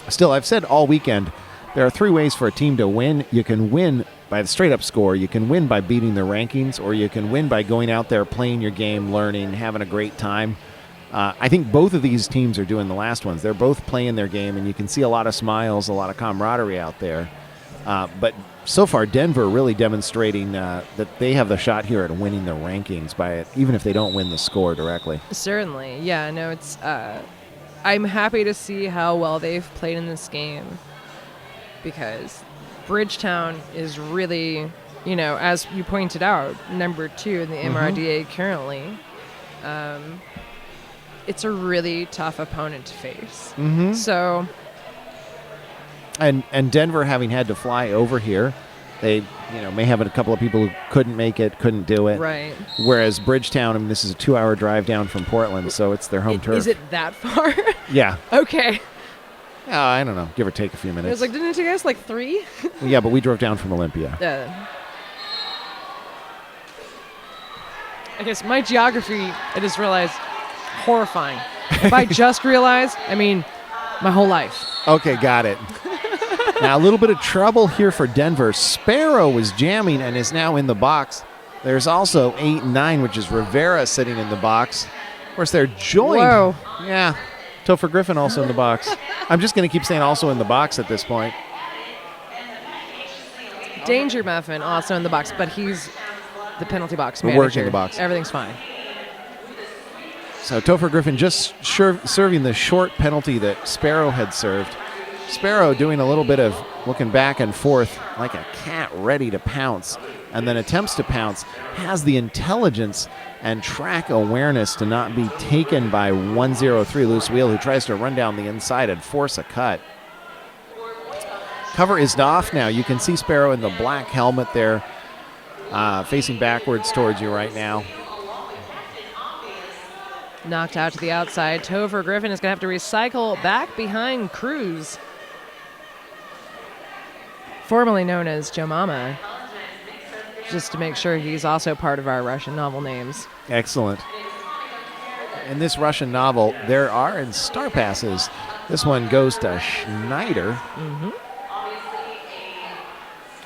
Still, I've said all weekend, there are 3 ways for a team to win. You can win by the straight-up score. You can win by beating the rankings, or you can win by going out there, playing your game, learning, having a great time. I think both of these teams are doing the last ones. They're both playing their game, and you can see a lot of smiles, a lot of camaraderie out there. But so far, Denver really demonstrating that they have the shot here at winning the rankings by it, even if they don't win the score directly. Certainly. Yeah, no, it's I'm happy to see how well they've played in this game because Bridgetown is really, as you pointed out, number 2 in the MRDA currently. It's a really tough opponent to face. So... And Denver having had to fly over here, they may have a couple of people who couldn't make it, couldn't do it. Right. Whereas Bridgetown, I mean, this is a 2-hour drive down from Portland, so it's their home turf. Is it that far? Yeah. Okay. I don't know, give or take a few minutes. I was like, didn't it take us like 3? Yeah, but we drove down from Olympia. I guess my geography, I just realized, horrifying. If I just realized, I mean, my whole life. Okay, got it. Now, a little bit of trouble here for Denver. Sparrow was jamming and is now in the box. There's also 8 and 9, which is Rivera sitting in the box. Of course, they're joined. Whoa. Yeah. Topher Griffin also in the box. I'm just going to keep saying also in the box at this point. Danger Muffin also in the box, but he's the penalty box We're manager. working the box. Everything's fine. So Topher Griffin just serving the short penalty that Sparrow had served. Sparrow doing a little bit of looking back and forth like a cat ready to pounce, and then attempts to pounce, has the intelligence and track awareness to not be taken by 103 Loose Wheel, who tries to run down the inside and force a cut. Cover is off now. You can see Sparrow in the black helmet there, facing backwards towards you right now. Knocked out to the outside. Topher Griffin is going to have to recycle back behind Cruz, formerly known as Joe Mama, just to make sure he's also part of our Russian novel names. Excellent. in this Russian novel, there are in star passes. This one goes to Schneider. Mm-hmm.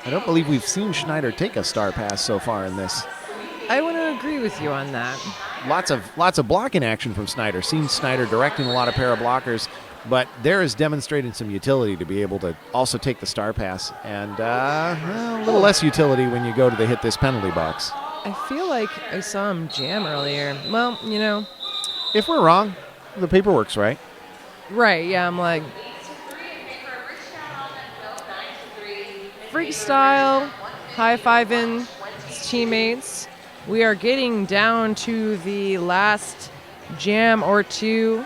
I don't believe we've seen Schneider take a star pass so far in this. I want to agree with you on that. Lots of blocking action from Snyder. Seen Snyder directing a lot of para blockers, but there is demonstrating some utility to be able to also take the star pass, and a little less utility when you go to the hit this penalty box. I feel like I saw him jam earlier. Well, If we're wrong, the paperwork's right. right, yeah, I'm like... Freestyle, high-fiving his teammates. We are getting down to the last jam or two.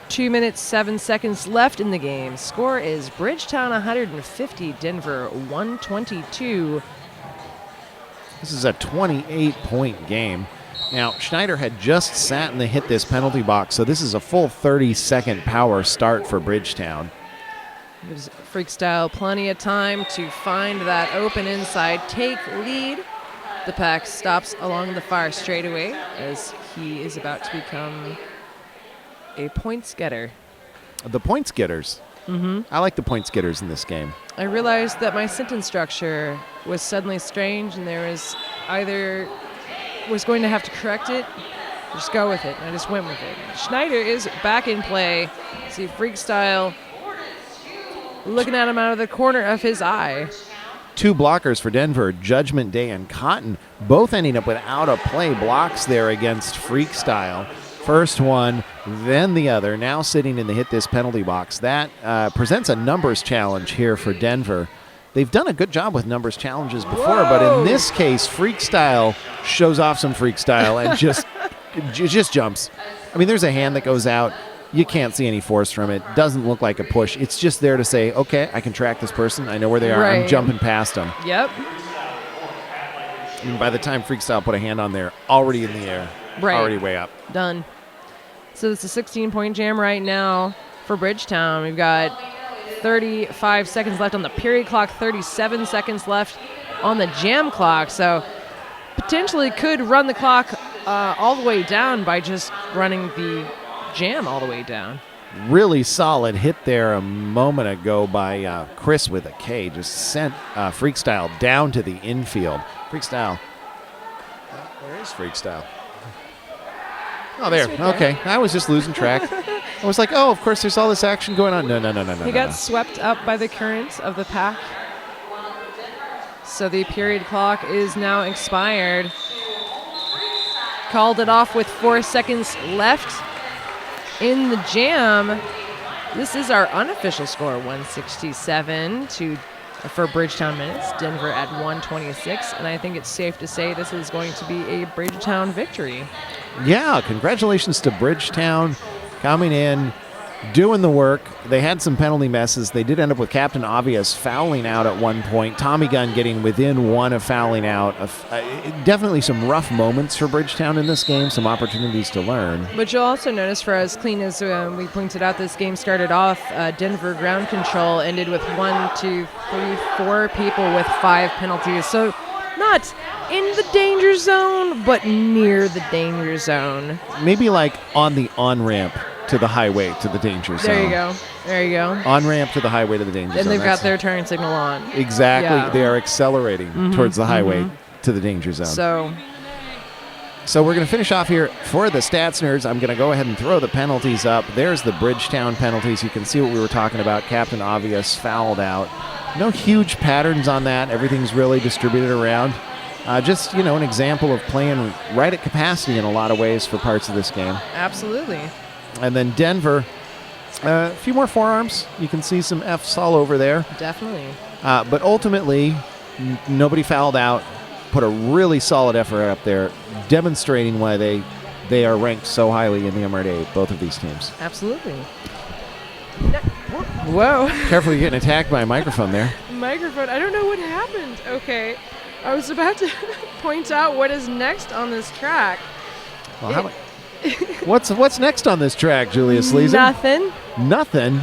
2 minutes, 7 seconds left in the game. Score is Bridgetown 150, Denver 122. This is a 28-point game. Now, Schneider had just sat in the hit this penalty box, so this is a full 30-second power start for Bridgetown. Gives Freakstyle plenty of time to find that open inside take lead. The pack stops along the far straightaway as he is about to become a points getter. The points getters. Mm-hmm. I like the points getters in this game. I realized that my sentence structure was suddenly strange, and there was either was going to have to correct it, or just go with it. And I just went with it. Schneider is back in play. See Freakstyle looking at him out of the corner of his eye. Two blockers for Denver, Judgment Day and Cotton, both ending up without a play blocks there against Freakstyle. First one, then the other, now sitting in the hit this penalty box. That presents a numbers challenge here for Denver. They've done a good job with numbers challenges before, but in this case, Freakstyle shows off some Freakstyle and just jumps. I mean, there's a hand that goes out. You can't see any force from it. Doesn't look like a push. It's just there to say, okay, I can track this person. I know where they are. Right. I'm jumping past them. Yep. And by the time Freakstyle put a hand on there, already in the air. Right. Already way up. Done. So it's a 16-point jam right now for Bridgetown. We've got 35 seconds left on the period clock, 37 seconds left on the jam clock. So potentially could run the clock all the way down by just running the jam all the way down. Really solid hit there a moment ago by Chris with a K. Just sent Freakstyle down to the infield. Freakstyle. Where is Freakstyle? Oh, there. Right there. Okay. I was just losing track. I was like, oh, of course, there's all this action going on. No. He got swept up by the current of the pack. So the period clock is now expired. Called it off with 4 seconds left in the jam. This is our unofficial score, 167 for Bridgetown Menace, Denver at 126, and I think it's safe to say this is going to be a Bridgetown victory. Yeah, congratulations to Bridgetown coming in, doing the work. They had some penalty messes. They did end up with Captain Obvious fouling out at one point. Tommy Gunn getting within one of fouling out. Definitely some rough moments for Bridgetown in this game, some opportunities to learn. But you'll also notice, for as clean as we pointed out, this game started off, Denver ground control ended with 1, 2, 3, 4 people with 5 penalties. So not in the danger zone, but near the danger zone. Maybe like on the on-ramp to the highway to the danger zone. There you go. On-ramp to the highway to the danger zone. And they've got their turn signal on. Exactly. Yeah. They are accelerating towards the highway to the danger zone. So we're going to finish off here for the Stats Nerds. I'm going to go ahead and throw the penalties up. There's the Bridgetown penalties. You can see what we were talking about. Captain Obvious fouled out. No huge patterns on that. Everything's really distributed around. Just, an example of playing right at capacity in a lot of ways for parts of this game. Absolutely. And then Denver, a few more forearms. You can see some Fs all over there. Definitely. But ultimately, nobody fouled out. Put a really solid effort up there, demonstrating why they are ranked so highly in the MRDA, both of these teams. Absolutely. Whoa. Careful, you're getting attacked by a microphone there. Microphone. I don't know what happened. Okay. I was about to point out what is next on this track. Well, what's next on this track, Julia Sleazer? Nothing.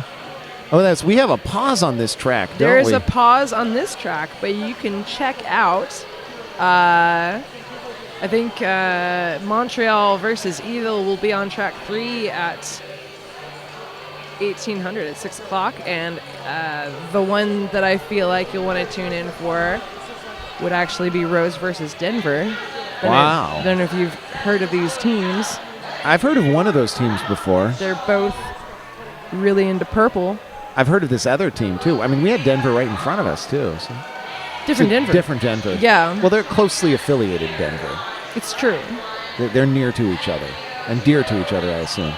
Oh, we have a pause on this track, don't we? There's a pause on this track, but you can check out I think Montreal versus Evil will be on track 3 at 1800 at 6 o'clock. And the one that I feel like you'll want to tune in for would actually be Rose versus Denver. Wow. I don't know if you've heard of these teams. I've heard of one of those teams before. They're both really into purple. I've heard of this other team, too. I mean, we had Denver right in front of us, too. So. Different Denver. Different Denver. Yeah. Well, they're closely affiliated Denver. It's true. They're near to each other and dear to each other, I assume.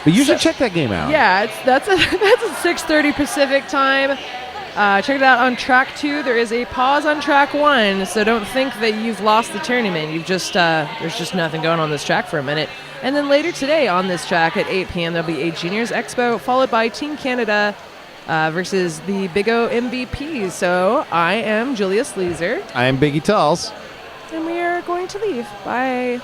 But you should check that game out. Yeah, that's at 6:30 Pacific time. Check it out on track 2. There is a pause on track 1, so don't think that you've lost the tournament. You've just there's just nothing going on this track for a minute. And then later today on this track at 8 p.m. there'll be a Juniors Expo followed by Team Canada versus the Big O MVPs. So I am Julia Sleazer. I am Biggie Tulls. And we are going to leave. Bye.